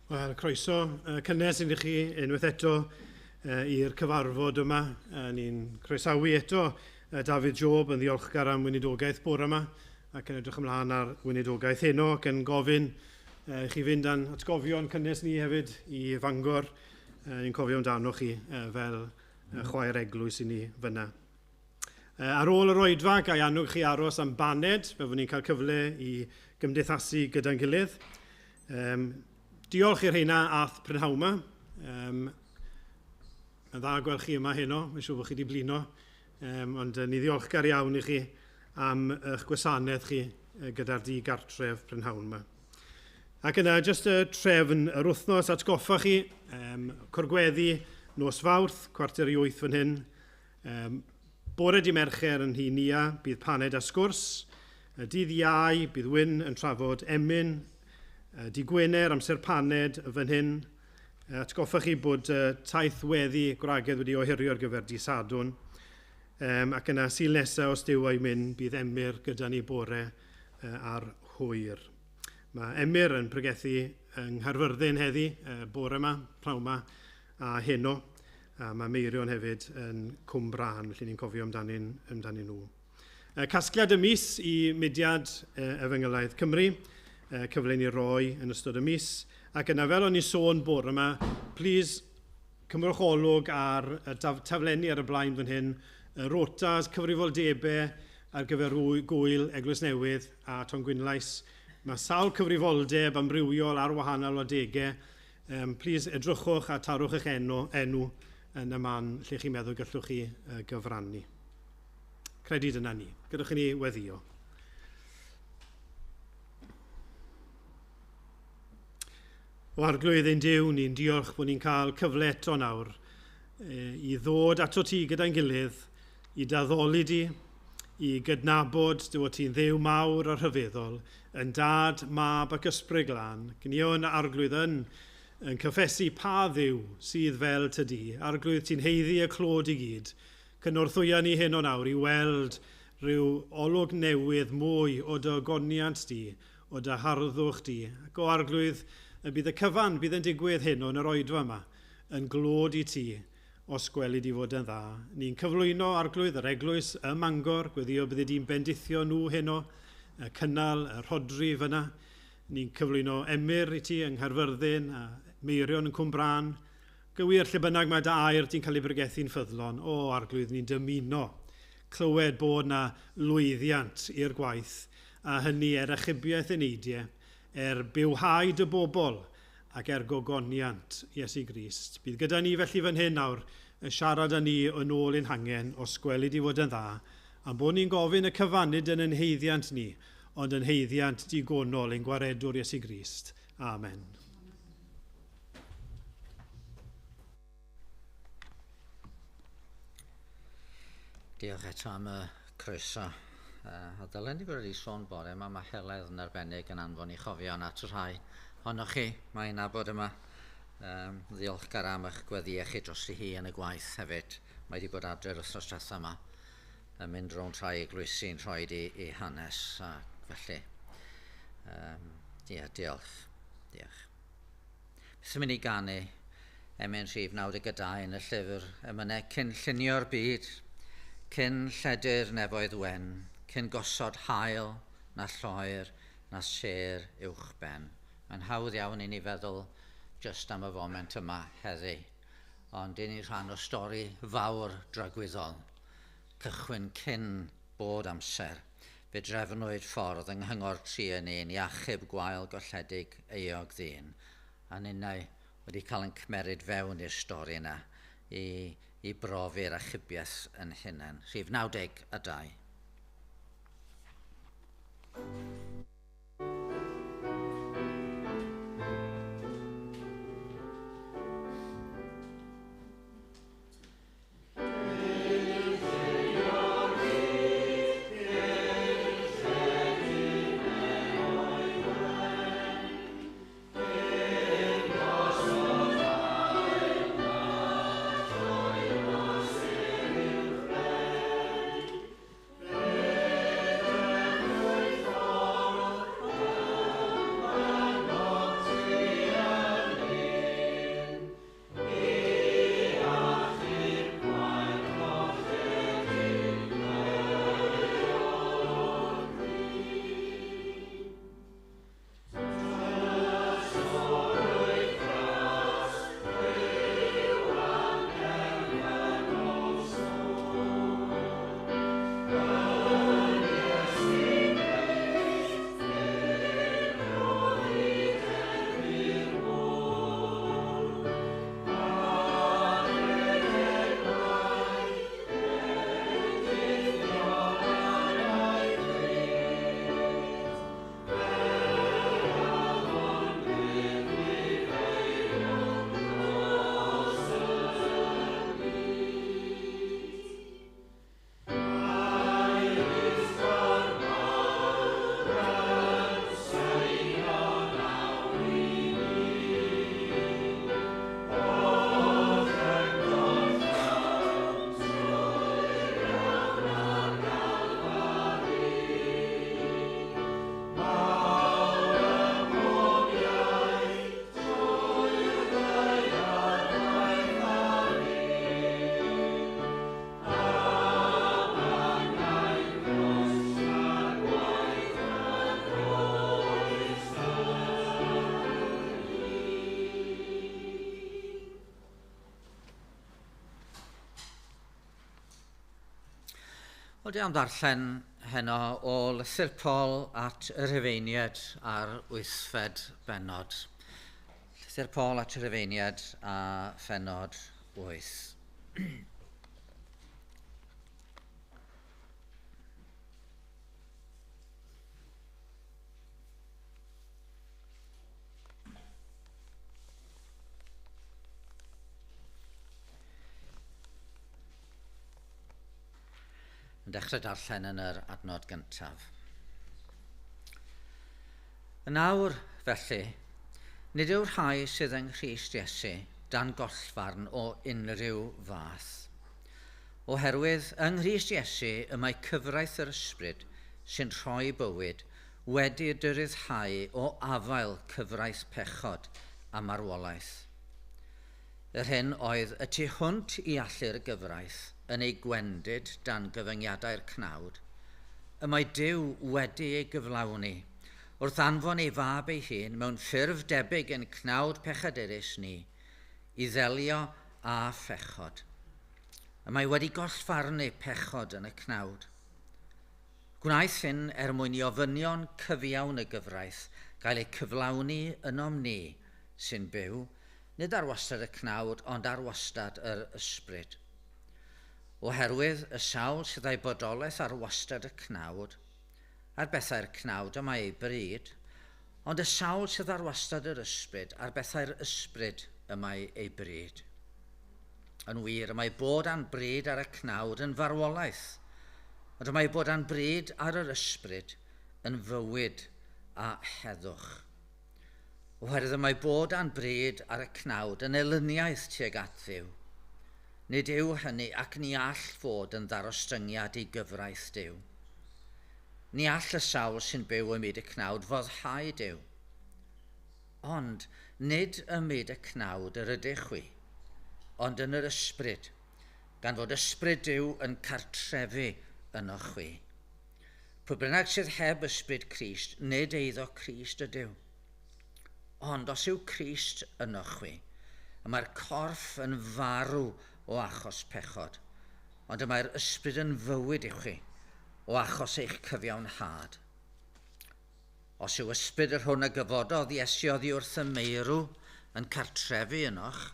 Wel, croeso cynnes i chi unwaith eto i'r cyfarfod yma. Ni'n croesawu eto Dafydd Job yn ddiolchgar am weinidogaeth bore yma ac yn edrych ymlaen ar weinidogaeth heno ac yn gofyn i chi fynd â'n atgofion cynnes ni hefyd i Fangor. Ni'n cofio amdano chi fel chwaer eglwys i ni fyna. Ar ôl yr oedfa, gai annog chi aros am baned, fe fod ni'n cael cyfle i gymdeithasu gyda'n gilydd. Diolch i'r heina ath prynhawn yma. Yn dda gweld chi yma heno, mae'n siŵr bod chi wedi blino. Ond ni ddiolchgar iawn i chi am eich gwasanaeth chi gyda'r digartref prynhawn yma. Ac yna, jyst y trefn yr wythnos atgoffa chi, cwrgweddi nos Fawrth, 7:45 fan hyn. Bore di Mercher yn Rhufeiniaid, bydd paned a sgwrs. Dydd Iau, bydd Wyn yn trafod emyn. Di Gwener, amser paned fan hyn. Atgoffa chi bod taith weddi gwragedd wedi ohirio ar gyfer di Sadwn. Ac yna Sul nesaf os dyw ei mynd, bydd emyr gyda ni bore ar hwyr. Mae emyr yn pregethu yng Nghaerfyrddin heddi, bore yma, prawn yma a heno. A mae Meirion hefyd yn Cwmbran, felly ni'n cofio amdanyn nhw. Casgliad y mis i mudiad Efengylaeth Cymru, cyfle ni roi yn ystod y mis. Ac yna fel o'n i sôn bore yma, plis cymrwch olwg ar taflenni ar y blaen fan hyn, rotas, cyfrifoldebau ar gyfer gwyl Eglwys Newydd a Ton Gwynlais. Mae sawl cyfrifoldeb amrywiol ar wahanol adegau. Plis edrychwch a tarwch eich enw yn y man lle chi'n meddwl gallwch chi gyfrannu. Credu dyna ni. Gydwch chi ni weddio. O arglwydd ein Duw, ni'n diolch bod ni'n cael cyfle eto nawr i ddod ato ti gyda'n gilydd, i daddoli di, i gydnabod dy fod ti'n ddew mawr a rhyfeddol, yn dad, mab ac ysbryd glân. Ni o'n arglwydd yn cyffesu pa ddew sydd fel tydi. Arglwydd ti'n heiddi y clod i gyd. Cynorthwya ni hyn o nawr i weld rhyw olwg newydd mwy o dy ogoniant di, o dy harddwch di. Ac o arglwydd, bydd y cyfan bydd yn digwydd hyn o'n yr oedfa yma yn glod i ti os gweli di fod yn dda. Ni'n cyflwyno arglwydd yr eglwys y Mangor, gweddio bydde di'n bendithio nhw heno, y cynnal, y rhodri fyna. Ni'n cyflwyno emyr i ti yng Nghaerfyrddin a Meirion yn Cwmbran. Gywir lle bynnag mae dy air ti'n cael ei bregethu'n ffyddlon. O arglwydd ni'n dymuno clywed bod na lwyddiant i'r gwaith a hynny achubiaeth y neidiau, bywhau dy bobl ac gogoniant Iesu Grist. Bydd gyda ni felly fan hyn nawr yn siarad â ni yn ôl ein hangen os gweli di fod yn dda, a bod ni'n gofyn y cyfannyd yn ein heiddiant ni, ond yn heiddiant digonol ein gwaredwr Iesu Grist. Amen. Diolch eto am y croeso. A dylen ni wedi sôn bore yma, mae heledd yn arbennig yn anfon i chofio at y rhai ohonoch chi. Mae'n nabod yma ddiolchgar am eich gweddiau chi dros hi yn y gwaith hefyd. Mae wedi bod adre'r wythnos diwethaf yma yn mynd rownd rhai eglwysi'n rhoi i hanes. A felly, diolch. Beth yn mynd i ganu emyn rhif 92 yn y llyfr emynau cyn llunio'r byd, cyn lledur nefoedd wen, cyn gosod hael, na lloer, na sêr uwchben. Mae'n hawdd iawn i ni feddwl just am y foment yma heddi, ond i ni rhan o stori fawr dragwyddol. Cychwyn cyn bod amser, fe drefnwyd ffordd yng nghyngor tri yn un i achub gwael golledig eog ddyn, a ninnau wedi cael yn cymeryd fewn i'r stori yna i brofi'r achubiaeth yn hunain. Rhif 92. Oh Oeddi am ddarllen heno o lythyr Paul at y Rhufeiniaid ar 8fed bennod. Lythyr Paul at y Rhufeiniaid a phennod 8. Yn dechrau darllen yn yr adnod gyntaf. Yn awr, felly, nid yw'r rhai sydd yng Nghrist Iesu dan gollfarn o unrhyw fath. Oherwydd yng Nghrist Iesu y mae cyfraith yr ysbryd sy'n rhoi bywyd wedi dyryddhau o afael cyfraith pechod a marwolaeth. Yr hyn oedd y tu hwnt i allu'r gyfraith yn ei gwendid dan gyfyngiadau'r cnawd, y mae Duw wedi ei gyflawni wrth anfon ei fab ei hun mewn ffurf debyg yn cnawd pechadurus ni, i ddelio a phechod. Y mae wedi gollfarnu pechod yn y cnawd. Gwnaeth hyn mwyn i ofynion cyfiawn y gyfraith gael eu cyflawni ynom ni sy'n byw, nid ar wastad y cnawd, ond ar wastad yr ysbryd. Oherwydd y sawl sydd ei bodolaeth ar wastad y cnawd, ar bethau'r cnawd yma ei bryd, ond y sawl sydd ar wastad yr ysbryd, ar bethau'r ysbryd yma ei bryd. Yn wir, y mae bod a'n bryd ar y cnawd yn farwolaeth, ond y mae bod a'n bryd ar yr ysbryd yn fywyd a heddwch. Oherwydd y mae bod a'n bryd ar y cnawd yn elyniaeth tuag at Dduw. Nid yw hynny ac ni all fod yn ddarostyngiad i gyfraith Duw. Ni all y sawl sy'n byw ym myd y cnawd foddhau Duw. Ond nid ym myd y cnawd yr ydych wi, ond yn yr ysbryd, gan fod ysbryd Duw yn cartrefu ynoch wi. Pwy bynnag sydd heb ysbryd Crist, nid eiddo Crist ydyw. Ond os yw Crist ynoch wi, y mae'r corff yn farw o achos pechod, ond y mae'r ysbryd yn fywyd i chi o achos eich cyfiawnhad. Os yw ysbryd yr hwn a gyfododd Iesu oddi wrth y meirw yn cartrefu ynoch,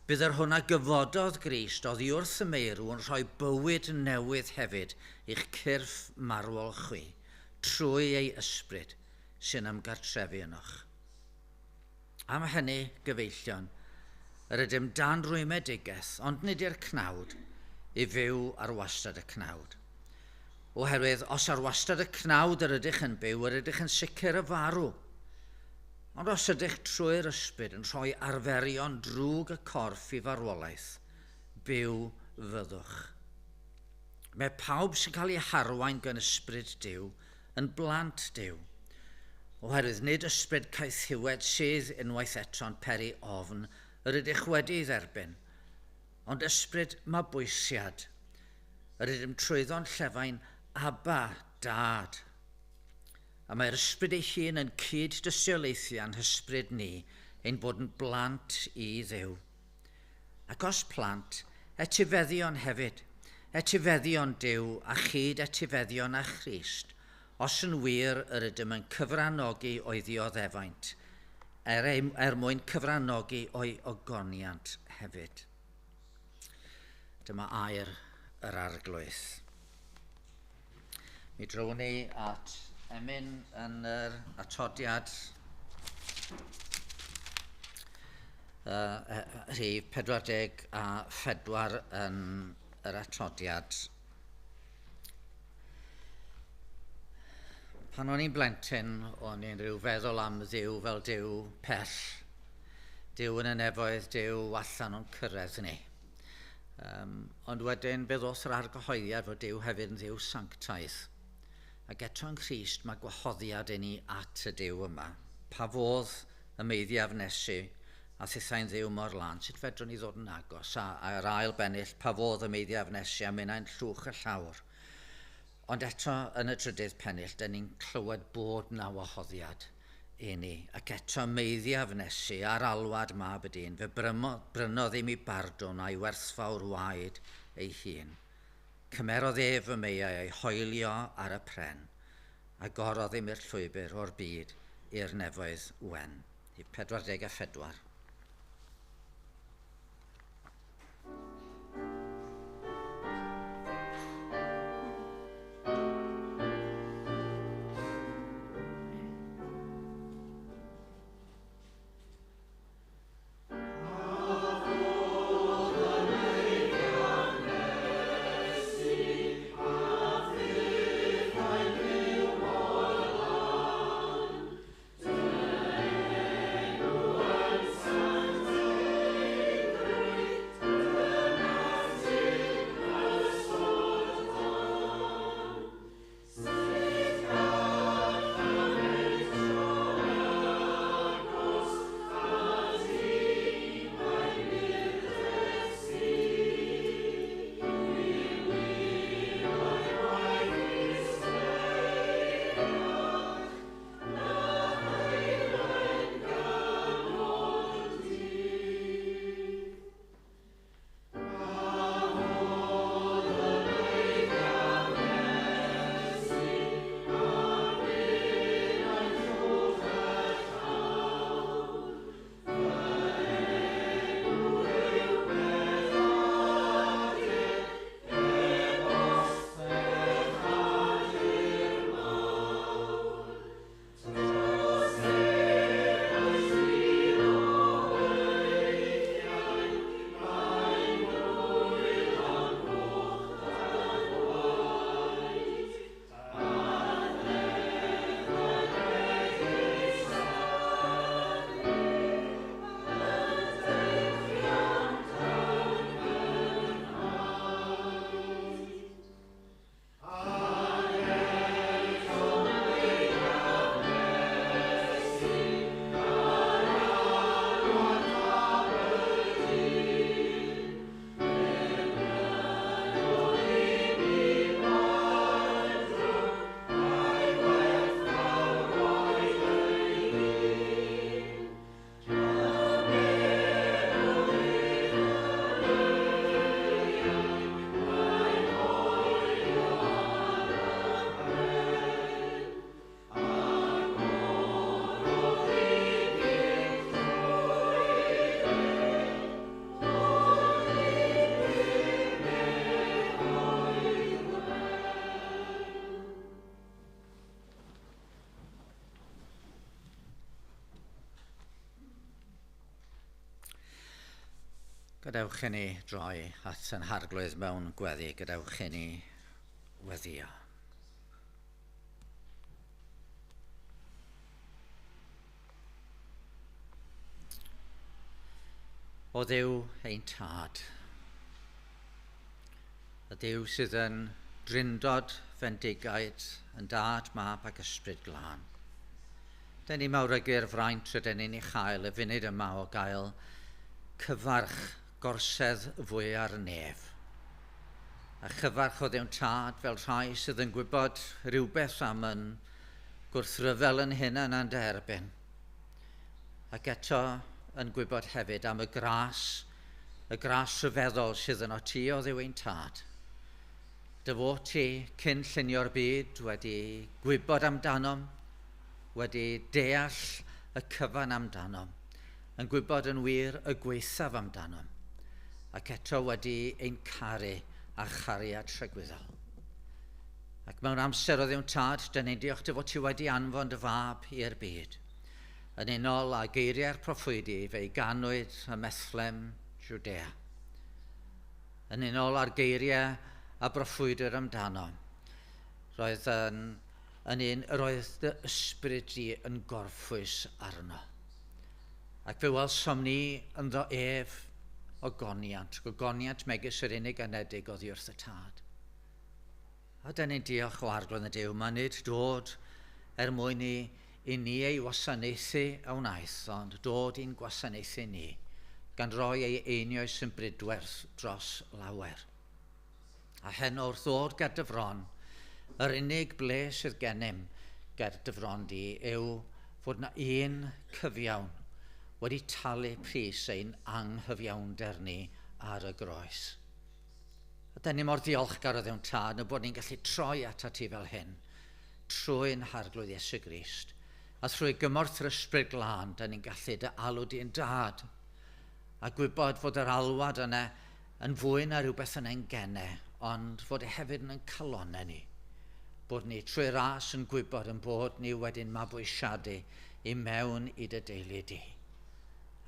bydd yr hwn a gyfododd Grist oddi wrth y meirw yn rhoi bywyd newydd hefyd i'ch cyrff marwol chwi, trwy ei ysbryd sy'n ymgartrefu ynoch. Am hynny, gyfeillion, yr ydym dan rwymedigeth, ond nid i'r cnawd, i fyw ar wastad y cnawd. Oherwydd, os ar wastad y cnawd yr ydych yn byw, yr ydych yn sicr y farw. Ond os ydych trwy'r ysbryd yn rhoi arferion drwg y corff i farwolaeth, byw fyddwch. Mae pawb sy'n cael ei harwain gan ysbryd Duw yn blant Duw. Oherwydd nid ysbryd caethiwed sydd unwaith eto'n peri ofn yr ydych wedi ei dderbyn, ond ysbryd mabwysiad, yr ydym trwyddo'n llefain Aba, Dad. A mae'r ysbryd ei hun yn cyd dystiolaethiau'n hysbryd ni ein bod yn blant i Dduw. Ac os plant, etifeddion hefyd, etifeddion Duw a chyd etifeddion â Christ, os yn wir yr ydym yn cyfrannogi o'i ddioddefaint, mwyn cyfrannogi o'i ogoniant hefyd. Dyma air yr arglwydd. Mi drwn ni at emyn yn yr atodiad rhif 44 yn yr atodiad. Pan o'n i'n blentyn, o'n i'n rhyw feddwl am Dduw fel Duw pell. Duw yn y nefoedd, Duw allan o'n cyrraedd ni. Ond wedyn bydd os yr argyhoeddiad fod Duw hefyd yn Dduw sanctaidd. Ac eto yn Crist mae gwahoddiad i ni at y Duw yma. Pa fodd y meiddiaf nesu a thithau'n Dduw mor lan, sut fedrwn ni ddod yn agos? A'r ail bennill, pa fodd y meiddiaf nesu a minnau'n llwch y llawr. Ond eto yn y trydydd pennill, dyn ni'n clywed bod na wahoddiad i ni. Ac eto meiddiaf nesu ar alwad mab y dyn, fe brynodd i mi bardwn a'i werthfawr waed ei hun. Cymerodd ef y meiau ei hoelio ar y pren, a gorodd im i'r llwybr o'r byd i'r nefoedd wen. 44. Gadewch i ni droi at yn harglwydd mewn gweddi, gadewch i ni weddio. O Dduw ein tad, y Dduw sydd yn drindod, fendigaid, yn dad, mab ac ysbryd glân. Den ni mawrygu'r fraint rydyn ni'n ei chael y funud yma o gael cyfarch gorsedd fwy ar nef. A chyfarch o Dduw'n tad fel rhai sydd yn gwybod rhywbeth am yn gwrthryfel yn hynna na'n derbyn. Ac eto yn gwybod hefyd am y gras rhyfeddol sydd yn o ti o Dduw ein tad. Dy fod ti cyn llunio'r byd wedi gwybod amdanom, wedi deall y cyfan amdanom, yn gwybod yn wir y gweithaf amdanom, ac eto wedi ein caru a chariad rhagwyddol. Ac mewn amser o Dduw'n tad, dyn ni'n diolch dy fod ti wedi anfon dy fab i'r byd, yn unol â geiriau'r proffwydi fe'i ganwyd y methlem Jwdea. Yn unol â'r geiriau a broffwydr amdano, roedd dy ysbryd di yn gorffwys arno. Ac fe welsom ni yn ddo ef o gogoniant megis yr unig anedig oddi wrth y tad. A dyn ni'n diolch o arglwydd y Duw, mae nid dod mwyn i ni ei wasanaethu a wnaeth, ond dod i'n gwasanaethu ni, gan roi ei einioes yn brydwerth dros lawer. A heno wrth ddod ger dyfron, yr unig ble sydd gennym ger dyfron di yw fod na un cyfiawn wedi talu pris ein anghyfiawnder ni ar y groes. A dyn ni mor ddiolchgar o ddewn tad na bod ni'n gallu troi at ti fel hyn, trwy'n harglwydd Iesu Grist. A trwy gymorth yr ysbryd glân, dyn ni'n gallu dy alw di'n dad. A gwybod fod yr alwad yna yn fwy na rhywbeth yn engennau, ond fod e hefyd yn calonau ni. Bod ni trwy ras yn gwybod yn bod ni wedyn mabwysiadu i mewn i dy deulu di.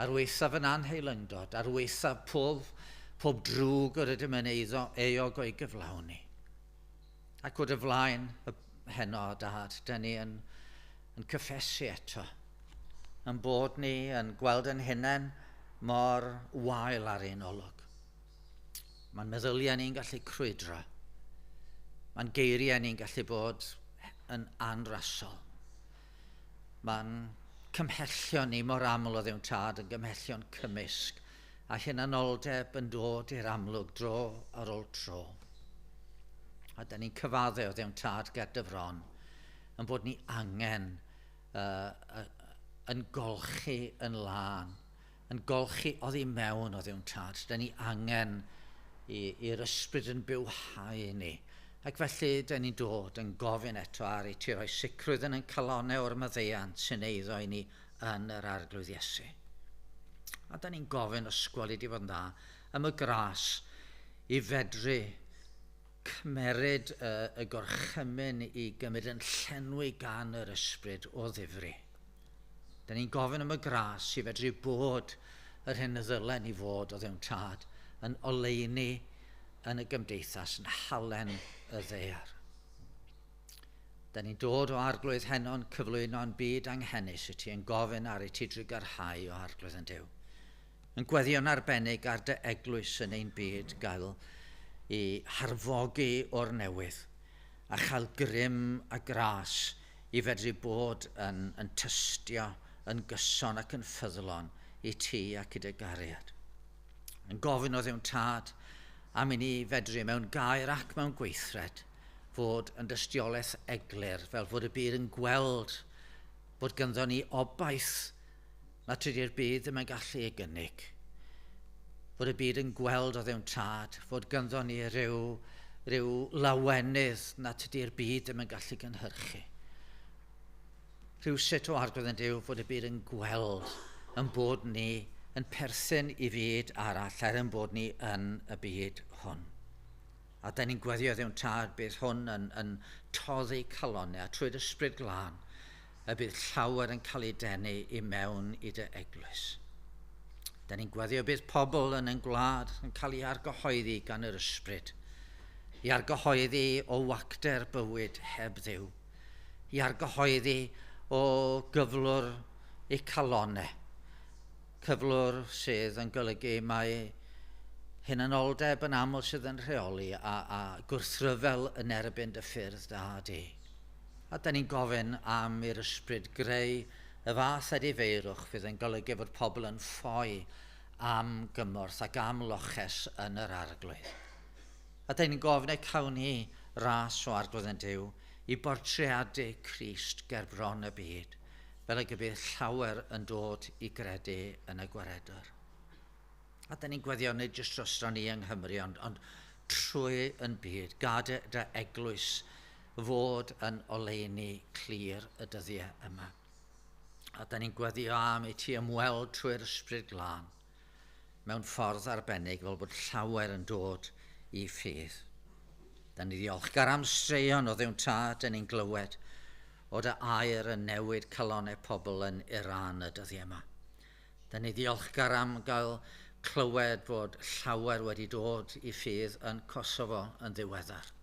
Ar weithaf yn anheilyngdod, ar weithaf pob drwg o'r ydym yn eog o'i gyflawni. Ac o'r flaen y heno, dad, dyn ni yn cyffesu eto, yn bod ni yn gweld yn hunain mor wael ar ein olwg. Mae'n meddyliau ni'n gallu crwydro. Mae'n geiriau ni'n gallu bod yn anrasol. Mae'n cymhellion ni mor aml o ddewn tad yn gymhellion cymysg, a hunanoldeb yn dod i'r amlwg dro ar ôl tro. A da ni'n cyfaddu o ddewn tad ger dyfron, yn bod ni angen yn golchi yn lan, yn golchi oddi mewn o ddewn tad. Da ni angen i'r ysbryd yn bywhau ni. Ac felly, da ni'n dod yn gofyn eto ar ei ti roi sicrwydd yn calonau o'r maddeuant sy'n eiddo i ni yn yr arglwydd Iesu. A da ni'n gofyn ysgol i di fod yn dda am y gras i fedru cymeryd y gorchymyn i gymryd yn llenwi gan yr ysbryd o ddifri. Da ni'n gofyn am y gras i fedru bod yr hyn y ddylen i fod o ddewn tad yn oleuni yn y gymdeithas, yn halen y ddear. Da ni'n dod o arglwydd heno'n cyflwyno'n byd anghennus i ti yn gofyn ar ei ti drwy garhau o arglwydd yn Duw. Yn gweddion arbennig ar dy eglwys yn ein byd gael i harfogi o'r newydd a chael grym a gras i fedru bod yn tystio, yn gyson ac yn ffyddlon i ti ac i dy gariad. Yn gofyn o ddewn tad am i ni fedru mewn gair ac mewn gweithred fod yn dystiolaeth eglur fel fod y byd yn gweld bod ganddo ni obaith na tydi'r byd ddim yn gallu ei gynnig. Fod y byd yn gweld o ddewn tad, fod ganddo ni ryw lawenydd na tydi'r byd ddim yn gallu gynhyrchu. Rhywsut o arglwydd yn Duw fod y byd yn gweld yn bod ni yn perthyn i fyd arall er yn bod ni yn y byd hwn. A da ni'n gweddio ddewn tad bydd hwn yn toddi calonau a trwy'r ysbryd glân y bydd llawer yn cael ei denu i mewn i dy eglwys. Da ni'n gweddio bydd pobl yn gwlad yn cael ei argyhoeddi gan yr ysbryd, i argyhoeddi o wacder bywyd heb Dduw, i argyhoeddi o gyflwr eu calonau, cyflwr sydd yn golygu mae hunanoldeb yn aml sydd yn rheoli a gwrthryfel yn erbyn dy ffyrdd da di. A da ni'n gofyn am i'r ysbryd greu y fath edifeirwch fydd yn golygu fod pobl yn ffoi am gymorth ac am loches yn yr arglwydd. A da ni'n gofyn eu cawn ni ras o arglwydd yn Duw i bortreadu Crist ger bron y byd, fel y gybydd llawer yn dod i gredu yn y gwaredwr. A da ni'n gweddio nid jyst rostron ni yng Nghymru, ond trwy yn byd, gad dy eglwys fod yn oleuni clir y dyddiau yma. A da ni'n gweddio am i ti ymweld trwy'r ysbryd glân, mewn ffordd arbennig fel bod llawer yn dod i ffydd. Da ni ddiolchgar am straeon o ddewn tad yn ein glywed, o dy air yn newid calonau pobl yn Iran y dyddiau yma. Da ni ddiolchgar am gael clywed bod llawer wedi dod i ffydd yn Kosovo yn ddiweddar.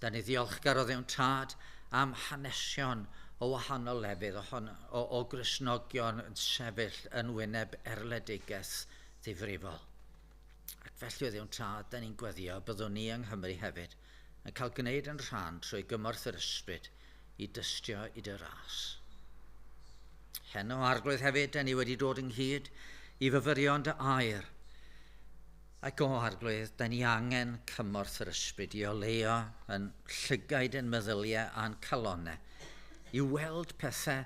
Da ni ddiolchgar o ddewn tad am hanesion o wahanol lefydd o Gristnogion yn sefyll yn wyneb erledigaeth ddifrifol. Ac felly o ddewn tad, da ni'n gweddio byddwn ni yng Nghymru hefyd yn cael gwneud yn rhan trwy gymorth yr ysbryd i dystio i dy ras. Heno arglwydd hefyd, da ni wedi dod ynghyd i fyfyrion dy air. Ac o arglwydd, da ni angen cymorth yr ysbryd i oleo yn llygaid yn meddyliau a'n calonau, i weld pethau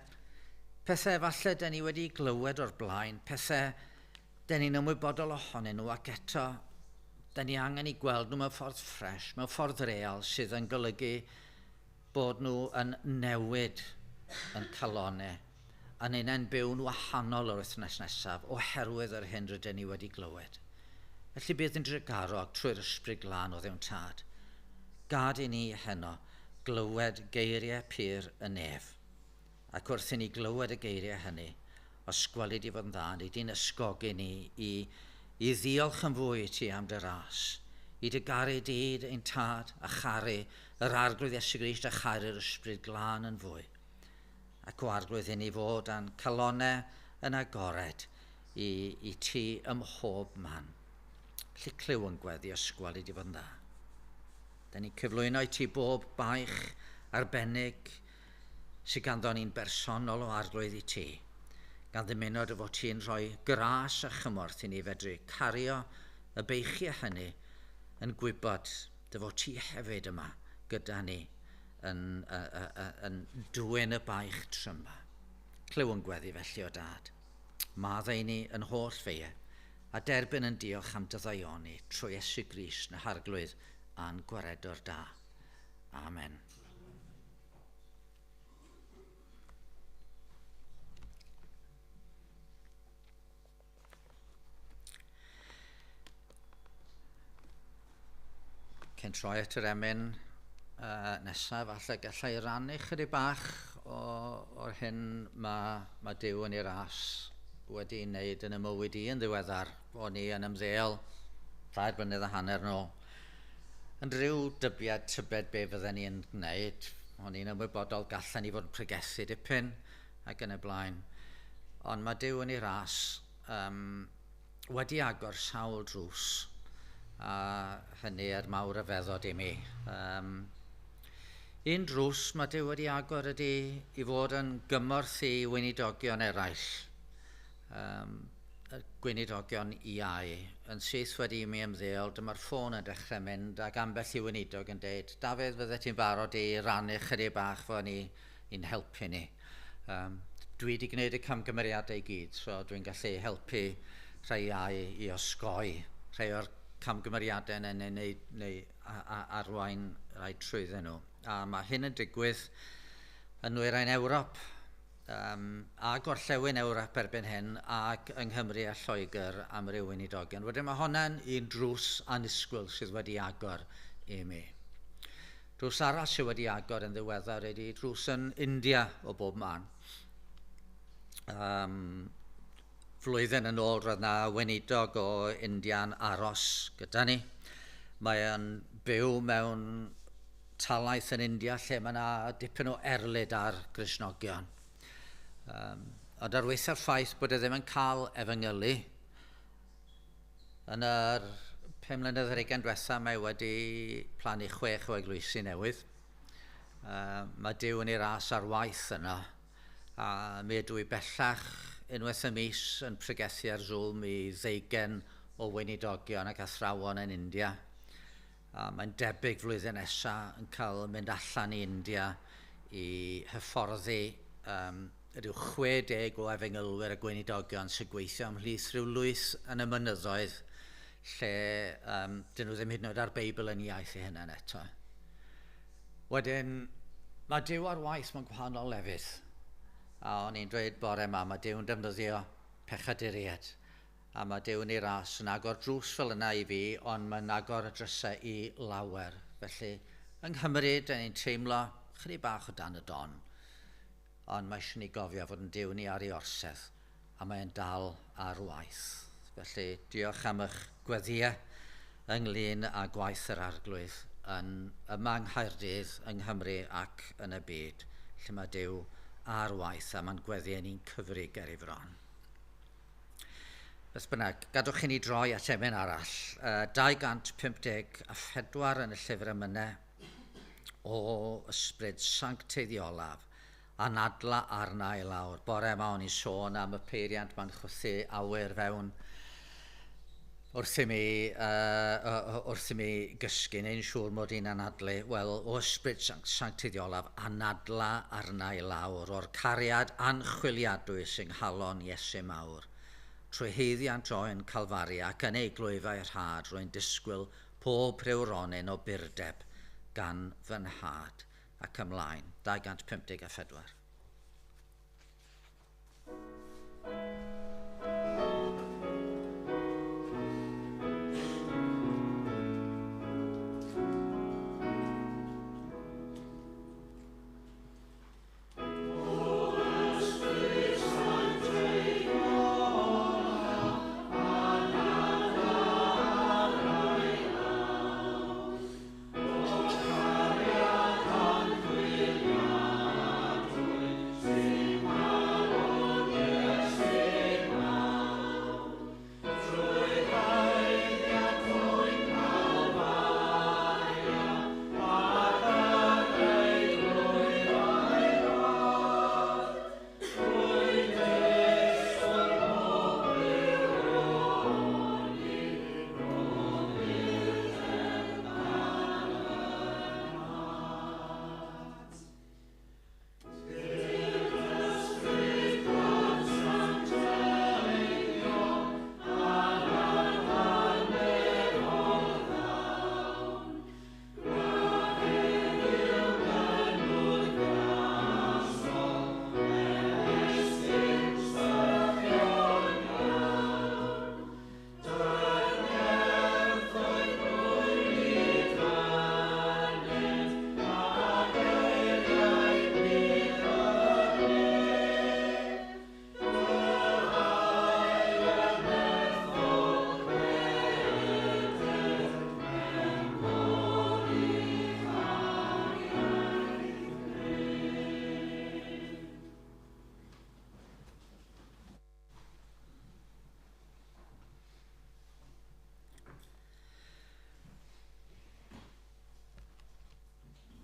falle da ni wedi glywed o'r blaen, pethau da ni'n ymwybodol ohonyn nhw, ac eto da ni angen I gweld nhw mewn ffordd ffres, mewn ffordd real sydd yn golygu bod nhw yn newid yn calonau a neu'n byw'n wahanol o'r wythnos nesaf oherwydd yr hyn rydyn ni wedi glywed. Felly bydd yn drygarog trwy'r ysbryd glân o ddewn tad. Gad I ni heno glywed geiriau pur y nef. Ac wrth I ni glywed y geiriau hynny, os gwelid I fod yn dda, nid i'n ysgogi ni I ddiolch yn fwy I ti am dy ras, I dy garu dyd ein tad a charu yr arglwydd Iesu Grist a charu'r ysbryd glân yn fwy. Ac o arglwydd I ni fod a'n calonau yn agored I ti ym mhob man. Felly cliw yn gweddi os gwelid I fod yn dda. Da ni'n cyflwyno I ti bob baich arbennig sydd ganddo ni'n bersonol o arglwydd I ti, gan ddymunod y fod ti'n rhoi gras a chymorth I ni fedru cario y beichiau hynny yn gwybod dy fod ti hefyd yma gyda ni yn dwyn y baich tryma. Cliw yn gweddi felly o dad. Maddau ni yn holl feie a derbyn yn diolch am dy ddaioni trwy Iesu Grist na harglwydd a'n gwaredwr da. Amen. Cyn troi at yr emyn nesaf, falle gallai rannu chydig bach o'r hyn mae Duw yn ei ras wedi wneud yn y mywyd I yn ddiweddar. O'n I yn ymddeol rhaid blynedd a hanner nôl. Yn rhyw dybiad tybed be fydden ni yn gwneud. O'n i'n ymwybodol gallen ni fod yn pregethu dipyn ac yn y blaen. Ond mae Duw yn ei ras wedi agor sawl drws. A hynny mawr y feddod I mi. Un drws mae Duw wedi agor ydy I fod yn gymorth I weinidogion eraill. Gweinidogion iau yn syth wedi I mi ymddeol, dyma'r ffôn yn dechrau mynd ac ambell I weinidog yn dweud, Dafydd, fydde ti'n barod I rannu chydig bach fo ni'n helpu ni. Dwi wedi gwneud y camgymeriadau I gyd, so dwi'n gallu helpu rhai iau I osgoi rhai o'r camgymeriadau neu arwain rai trwydden nhw. A mae hyn yn digwydd yn nwyrain Ewrop a gorllewin Ewrop erbyn hyn ac yng Nghymru a Lloegr am ryw weinidogion. Wedyn mae hwnna'n un drws annisgwyl sydd wedi agor I mi. Drws arall sydd wedi agor yn ddiweddar ydy drws yn India o bob man. Flwyddyn yn ôl roedd na weinidog o India'n aros gyda ni. Mae yn byw mewn talaith yn India lle mae yna dipyn o erlyd ar Gristnogion. Ond arweithio'r ffaith bod ddim yn cael efengylu. Yn yr 5 mlynedd ar 20 diwethaf mae wedi plannu 6 o eglwysi newydd. Mae Duw yn ei ras ar waith yna. A mi ydw I bellach unwaith y mis yn pregethu ar Zoom I 20 o weinidogion ac athrawon yn India. Mae'n debyg flwyddyn nesaf yn cael mynd allan I India I hyfforddi rhyw 60 o efengylwyr a gweinidogion sy'n gweithio ymhlith rhyw lwyth yn y mynyddoedd lle dyn nhw ddim hyd yn oed ar Beibl yn iaith I hynny eto. Wedyn, mae Duw ar waith mewn gwahanol lefydd. A o'n i'n dweud bore yma, mae Duw'n defnyddio pechaduriaid. A mae Duw yn ei ras yn agor drws fel yna I fi, ond mae'n agor y drysau I lawer. Felly, yng Nghymru, dyn ni'n teimlo chydig bach o dan y don. Ond mae eisiau ni gofio fod yn Duw ni ar ei orsedd, a mae'n dal ar waith. Felly, diolch am eich gweddiau ynglyn â gwaith yr arglwydd yma yng Caerdydd, yng Nghymru ac yn y byd, lle mae Duw ar waith a mae'n gweddiau ni'n cyfri ger I fron. Beth bynnag, gadwch I ni droi at emyn arall. 254 yn y llyfr emynau o ysbryd sancteiddiolaf. Anadla arna I lawr. Bore yma o'n i'n sôn am y peiriant mae'n chwythu awyr fewn wrth I mi gysgu neu'n siŵr mod i'n anadlu. Wel, o ysbryd sancteiddiolaf, anadla arna I lawr o'r cariad anchwiliadwy sy'n nghalon Iesu mawr. trwy heiddiant oen Calfari ac yn ei glwyfau rhad rwy'n disgwyl pob rhywronyn o byrdeb gan fy nhad ac ymlaen. 254.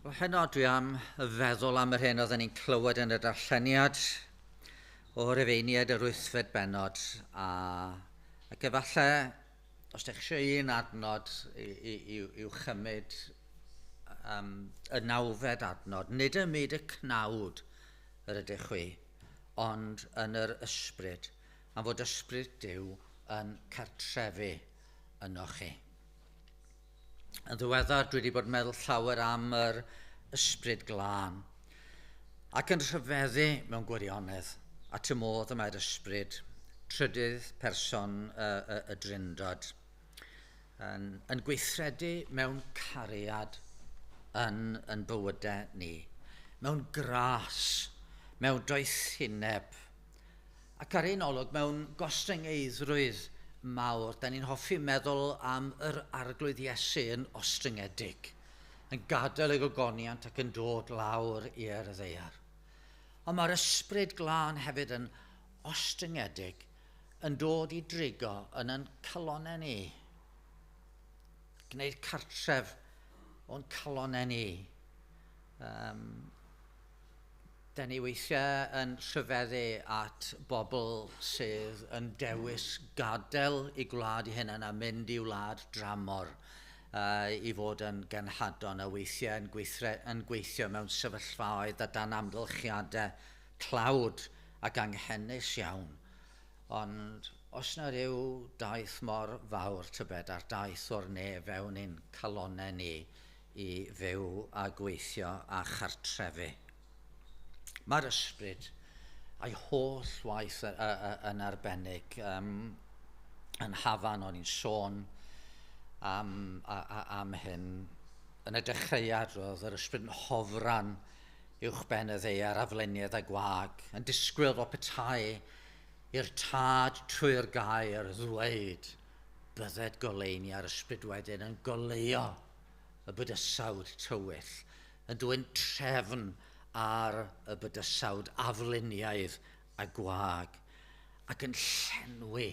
Wel, heno dwi am feddwl am yr hyn oedden ni'n clywed yn y darlleniad o Rhufeiniaid y Rwythfed Bennod. Ac efallai, os ydych eisiau un adnod i'w chymryd y nawfed adnod, nid ym myd y cnawd yr ydych chi, ond yn yr ysbryd, am fod ysbryd Duw yn cartrefu yno chi. Yn ddiweddar, dwi wedi bod yn meddwl llawer am yr ysbryd glân ac yn rhyfeddu mewn gwirionedd at y modd y mae'r ysbryd, trydydd person y drindod, yn gweithredu mewn cariad yn bywydau ni, mewn gras, mewn doethineb, ac ar un olwg mewn gostyngeidrwydd mawr. Da ni'n hoffi meddwl am yr arglwydd Iesu yn ostryngedig, yn gadael y gogoniant ac yn dod lawr i'r ddaear. Ond mae'r ysbryd glân hefyd yn ostryngedig, yn dod i drigo yn ein calonau ni, gwneud cartref o'n calonau ni. Da ni weithiau yn rhyfeddu at bobl sydd yn dewis gadael i gwlad eu hunain a mynd i wlad dramor i fod yn genhadon, a weithiau yn gweithio mewn sefyllfaoedd a dan amgylchiadau tlawd ac anghennus iawn. Ond os na ryw daith mor fawr tybed a'r daith o'r ne fewn ein calonau ni i fyw a gweithio a chartrefu. Mae'r ysbryd a'i holl waith yn arbennig. Yn Hafan o'n i'n sôn am hyn. Yn y dechreuad roedd yr ysbryd yn hofran uwchben y ddaear a flaeniad a gwag, yn disgwyl o petai i'r tad trwy'r gair ddweud bydded goleini a'r ysbryd wedyn yn goleuo y bydysawd tywyll, yn dwy'n trefn ar y bydysawd afluniaidd a gwag, ac yn llenwi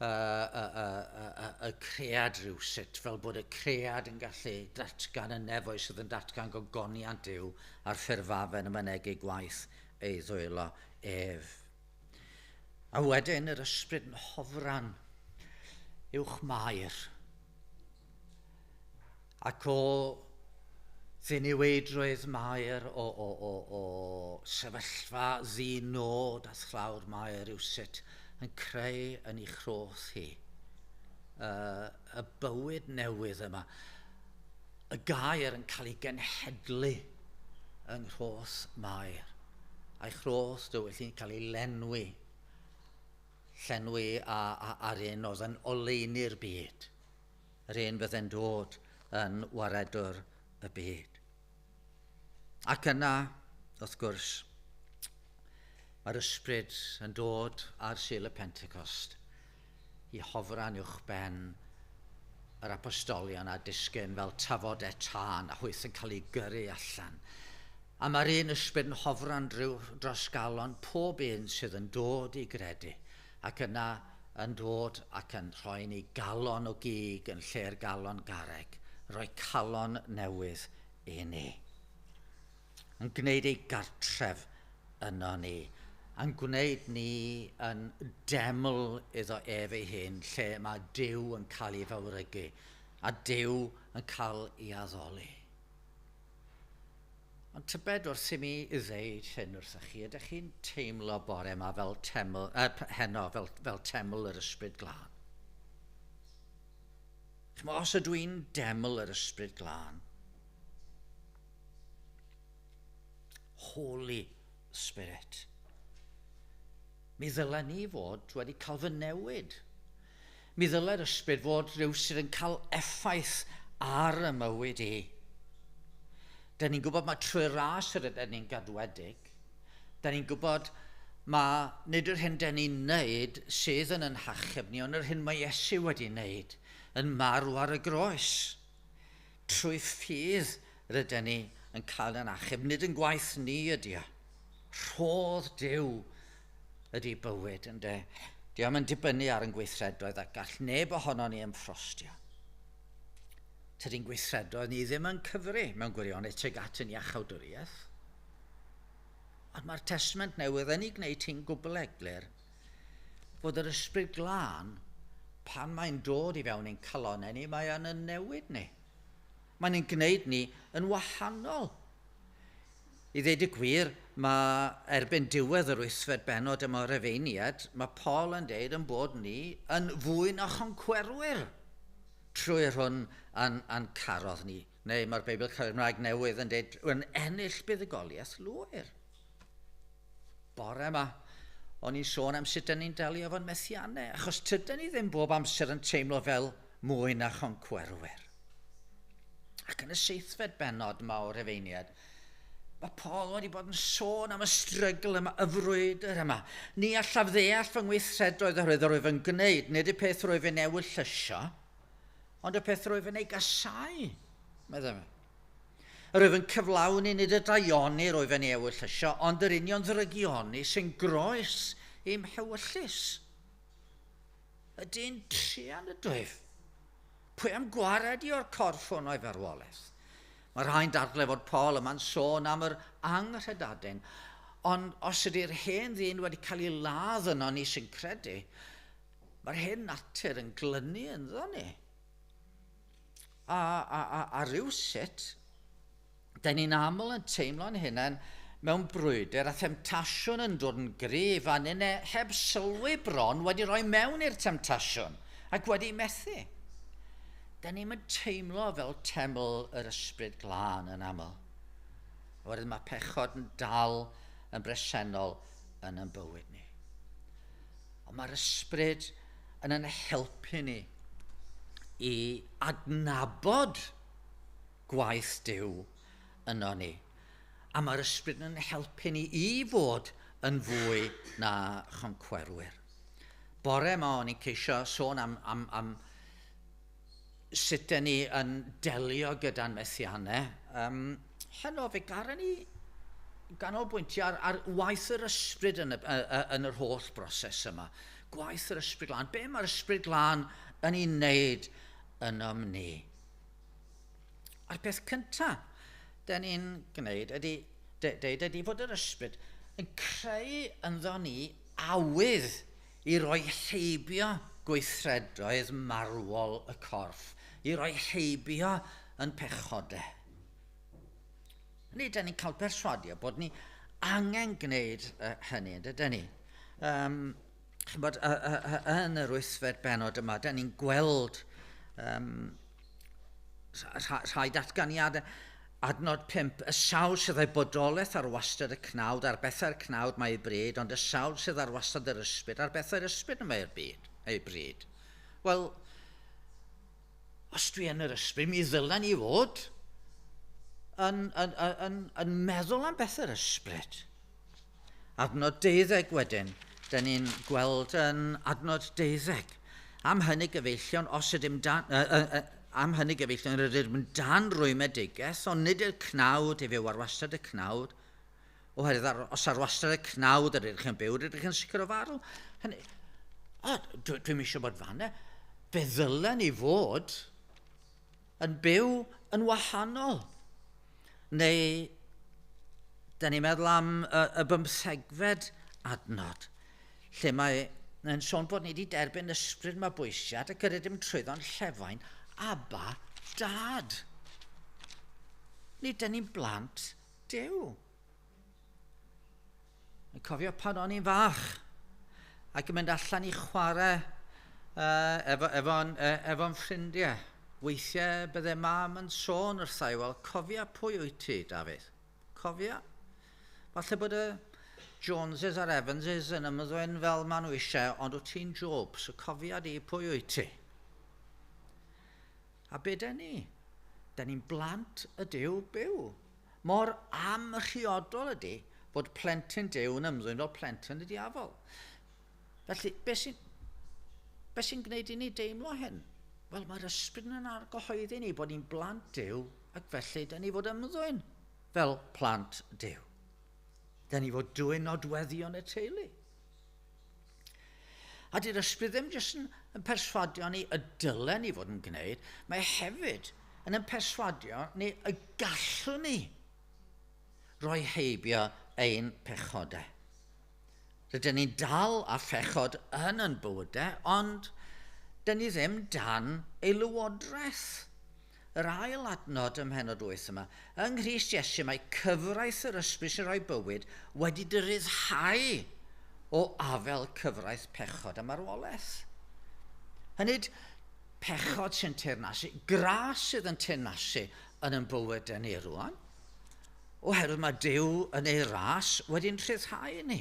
y cread rywsut, fel bod y cread yn gallu datgan y nefoedd sydd yn datgan gogoniant Duw ar ffurfafen y mynegu gwaith ei ddwylo ef. A wedyn yr ysbryd yn hofran uwch Mair, ac o ddiniweidrwydd Mair, o sefyllfa ddi-nod a thlawd Mair rywsut, yn creu yn ei chroth hi y bywyd newydd yma. Y gair yn cael ei genhedlu yng nghroth Mair. A'i chroth dywyll hi'n cael ei llenwi ar un oedd yn oleini'r byd, yr un bydde'n dod yn waredwr y byd. Ac yna, wrth gwrs, mae'r ysbryd yn dod ar Sul y Pentecost i hofran uwchben yr apostolion a disgyn fel tafodau tân a hwyth yn cael ei gyrru allan. A mae'r un ysbryd yn hofran dros galon pob un sydd yn dod i gredu ac yna yn dod ac yn rhoi ni galon o gig yn lle'r galon garreg, rhoi calon newydd i ni. Yn gwneud ei gartref yno ni, yn gwneud ni yn deml iddo ef ei hun, lle mae Duw yn cael ei fawrygu a Duw yn cael ei addoli. Ond tybed wrth i mi ddeud hyn wrthych chi, ydych chi'n teimlo bore yma fel teml yr ysbryd glân? Os ydw i'n deml yr ysbryd glân, Holy Spirit, mi ddylen ni fod wedi cael fy newid. Mi ddyle'r ysbryd fod rhyw sydd yn cael effaith ar y mywyd i. Da ni'n gwybod mae trwy'r ras yr ydyn ni'n gadwedig. Da ni'n gwybod nid yr hyn da ni'n neud sydd yn hachub ni, ond yr hyn mae Iesu wedi wneud yn marw ar y groes. Trwy ffydd rydyn ni yn cael yn achub, nid yn gwaith ni ydy o. Rhodd Duw ydy bywyd, ynde. Diolch yn dibynnu ar yn gweithredoedd ac gall neb ohono ni ymffrostio. Tydi'n gweithredoedd ni ddim yn cyfri mewn gwirionedd tuag at yn iachawdwriaeth. Ond mae'r testament newydd yn ei gwneud ti'n gwbl eglur fod yr ysbryd glân, pan mae'n dod i fewn i'n calonnau ni, mae yn newid ni. Mae'n gwneud ni yn wahanol. I ddeud y gwir, mae erbyn diwedd yr 8fed bennod yma o Rhufeiniaid, mae Paul yn deud yn bod ni yn fwy na choncwerwyr trwy'r hwn a'n carodd ni. Neu mae'r Beibl Cymraeg newydd yn dweud yn ennill buddugoliaeth lwyr. Bore yma, o'n i'n sôn am sut dyn ni'n delio efo'n methiannau, achos tydyn ni ddim bob amser yn teimlo fel mwy na choncwerwyr. Ac yn y 7fed bennod yma o Rhufeiniaid, mae Paul wedi bod yn sôn am y strygl yma, y frwydr yma. Ni allaf ddeall fy ngweithredoedd oherwydd rwyf yn gwneud, nid y peth rwyf yn newid llysio, ond y peth rwyf yn ei gasau, meddwl mi. Rwyf yn cyflawni nid y daioni rwyf yn ei newid llysio, ond yr union ddrygioni sy'n groes i'm hewyllus. Ydy'n trian y dwyf. Pwy am gwared o'r corff hwn o'i farwolaeth? Mae rhain dadle fod Paul yma'n sôn am yr anghredadyn, ond os ydy'r hen ddyn wedi cael ei ladd yno ni sy'n credu, mae'r hen natur yn glynu ynddo ni. A rhywsut, da ni'n aml yn teimlo'n hunain mewn brwydr a themtasiwn yn dod yn gryf a nyn heb sylwi bron wedi rhoi mewn i'r themtasiwn ac wedi methu. Da ni'n teimlo fel teml yr ysbryd glân yn aml. Wedyn mae pechod yn dal yn bresennol yn ein bywyd ni. Ond mae'r ysbryd yn ein helpu ni i adnabod gwaith Duw yno ni. A mae'r ysbryd yn helpu ni i fod yn fwy na choncwerwyr. Bore yma o'n i'n ceisio sôn am sut ni yn delio gyda'n methiannau. Heno fe gara ni ganolbwyntio ar waith yr ysbryd yn yr holl broses yma. Gwaith yr ysbryd glân. Be mae'r ysbryd glân yn ei wneud yno ni? A'r peth cyntaf da ni'n gwneud ydy fod yr ysbryd yn creu ynddo ni awydd i roi heibio gweithredoedd marwol y corff, i roi heibio yn pechodau. Nid da ni'n cael perswadio bod ni angen gwneud hynny, dydyn ni. Bod, yn yr wythfed benod yma, da ni'n gweld rhai datganiadau. Adnod 5, y sawl sydd ei bodolaeth ar wastad y cnawd, ar bethau'r cnawd mae'i bryd, ond y sawl sydd ar wastad yr ysbryd, ar bethau'r ysbryd mae'i bryd. Wel, os dwi yn yr ysbryd, mi ddylen ni fod yn meddwl am bethau'r ysbryd. Adnod 12 wedyn, da ni'n gweld yn adnod 12. Am hynny gyfeillion, os ydym am hynny gyfeillion, ydym dan rhwyfeiniaid, ond nid yw'r cnawd i fyw ar wastad y cnawd, oherwydd os ar wastad y cnawd yr ydych yn byw, ydych yn sicr o farw. Dwi'n eisiau bod fanna, fe ddylen ni fod yn byw yn wahanol. Neu, da ni'n meddwl am y 15fed adnod, lle mae'n sôn bod ni wedi derbyn ysbryd mae bwysiad ac ydym trwyddo'n llefain Aba, Dad. Ni da ni'n blant Duw. Mae'n cofio pan o'n i'n fach ac yn mynd allan i chwarae efo'n ffrindiau. Weithiau bydde mam yn sôn wrthai, wel, cofia pwy wyt ti, Dafydd? Cofia? Falle bod y Joneses a'r Evanses yn ymddwyn fel maen nhw eisiau, ond wyt ti'n Job, so cofia di pwy wyt ti. A be da ni? Da ni'n blant y Duw byw. Mor amrhiodol ydy bod plentyn Duw yn ymddwyn fel plentyn y diafol. Felly, be sy'n gwneud i ni deimlo hyn? Wel, mae'r ysbryd yn argyhoeddi ni bod ni'n blant Duw ac felly da ni fod ymddwyn fel plant Duw. Da ni fod dwy'n nodweddion y teulu. A dy'r ysbryd ddim jyst yn perswadio ni y dylen ni fod yn gwneud, mae hefyd yn perswadio ni y gallwn ni roi heibio ein pechodau. Rydyn ni dal a phechod yn bywydau, ond dyn ni ddim dan ei lywodraeth. Yr ail adnod ym mhenod 8 yma, yng Nghrist Iesu mae cyfraith yr ysbryd sy'n rhoi bywyd wedi dyryddhau o afel cyfraith pechod a marwolaeth. Hynny pechod sy'n teyrnasu, gras sydd yn teyrnasu yn ein bywyd ni rwan, oherwydd mae Duw yn ei ras wedi'n rhyddhau ni.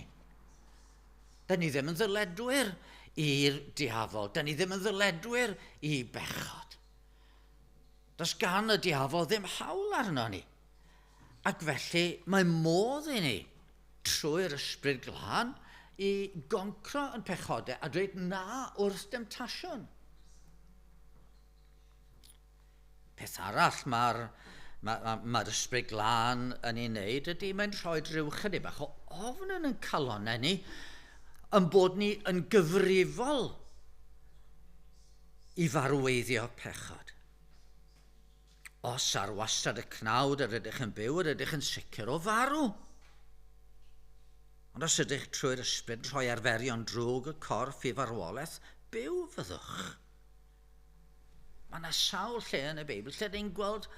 Da ni ddim yn ddyledwyr i'r diafol, da ni ddim yn ddyledwyr i bechod. Does gan y diafol ddim hawl arno ni. Ac felly mae modd i ni trwy'r ysbryd glân i goncro yn pechodau a dweud na wrth demtasiwn. Peth arall mae'r ysbryd glân yn ei wneud ydy mae'n rhoi rhyw chydig bach o ofn yn calonnau ni yn bod ni yn gyfrifol i farweiddio pechod. Os ar wastad y cnawd yr ydych yn byw, yr ydych yn sicr o farw. Ond os ydych trwy'r ysbryd rhoi arferion drwg y corff i farwolaeth, byw fyddwch. Mae yna sawl lle yn y Beibl lle ni'n gweld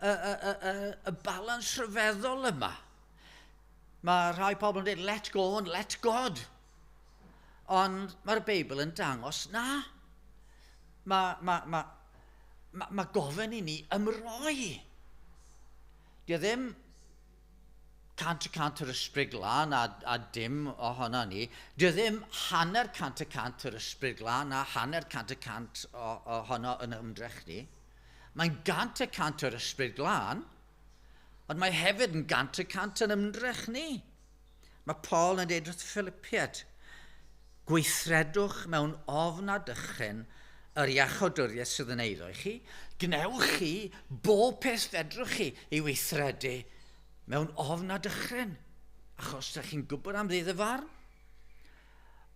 y balans rhyfeddol yma. Mae rhai pobl yn dweud let go and let God. Ond mae'r Beibl yn dangos na. Mae gofyn i ni ymroi. Dio ddim 100% yr ysbryd glân a dim ohono ni. Dio ddim hanner 100% yr ysbryd glân a hanner 100% ohono yn ymdrech ni. Mae'n 100% yr ysbryd glân, ond mae hefyd yn 100% yn ymdrech ni. Mae Paul yn dweud wrth Philippiaid, gweithredwch mewn ofn a dychryn yr iachawdwriaeth sydd yn eiddo i chi, gnewch chi bob peth fedrwch chi i weithredu mewn ofn a dychryn, achos ydych chi'n gwybod am ddydd y farn.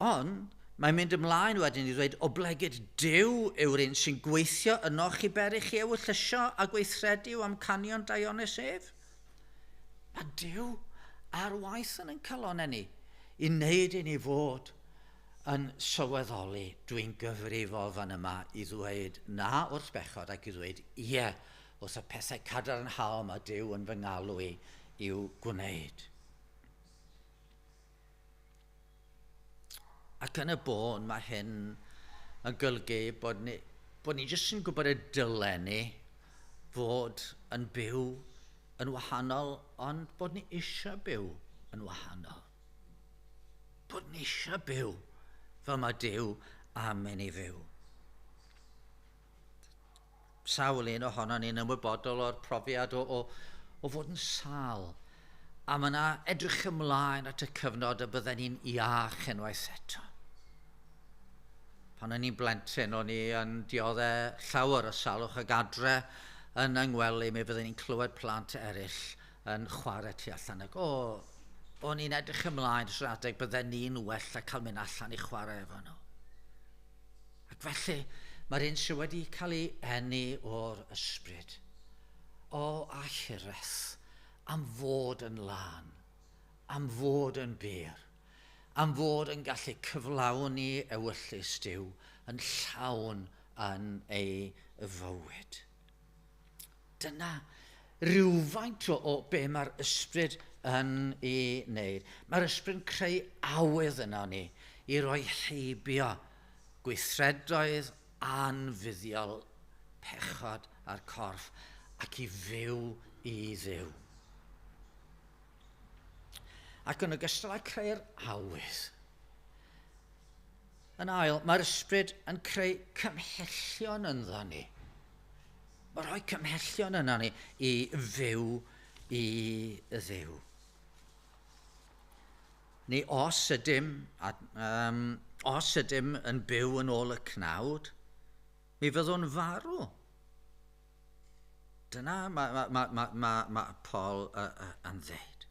Ond mae'n mynd ymlaen wedyn i ddweud, oblegyd Duw yw'r un sy'n gweithio yno chi beri chi ewyllysio a gweithredu o amcanion Dionis ef. Mae Duw ar waith yn calonnau ni i wneud i ni fod yn sylweddoli dwi'n gyfrifol fan yma i ddweud na wrth bechod ac i ddweud ie wrth y pethau cadarnhaol mae Duw yn fy ngalw i i'w gwneud. Ac yn y bôn mae hyn yn golygu bod ni jyst yn gwybod y dylen ni fod yn byw yn wahanol, ond bod ni eisiau byw yn wahanol. Bod ni eisiau byw fel mae Duw am i ni fyw. Sawl un ohono ni'n ymwybodol o'r profiad o fod yn sal. A mae yna edrych ymlaen at y cyfnod y bydden ni'n iach unwaith eto. Pan o'n i'n blentyn, o'n i yn dioddau llawer o salwch ag adre yn yngwely mi fydden ni'n clywed plant eraill yn chwarae tu allan. O'n i'n edrych ymlaen trwy'r adeg bydden ni'n well a cael mynd allan i chwarae efo nhw. Ac felly, mae'r un sydd wedi cael ei eni o'r ysbryd o ahiraeth am fod yn lan, am fod yn byr, am fod yn gallu cyflawni ewyllus Duw yn llawn yn ei fywyd. Dyna rhywfaint o be mae'r ysbryd yn ei wneud. Mae'r ysbryd yn creu awydd yna ni i roi heibio gweithredoedd anfuddiol pechod a'r corff ac i fyw i Dduw. Ac yn ogystal â creu'r awydd. Yn ail, mae'r ysbryd yn creu cymhellion ynddo ni. Mae rhoi cymhellion yna ni i fyw i Dduw. Neu os ydym yn byw yn ôl y cnawd, mi fyddwn farw. Dyna mae Paul yn dweud.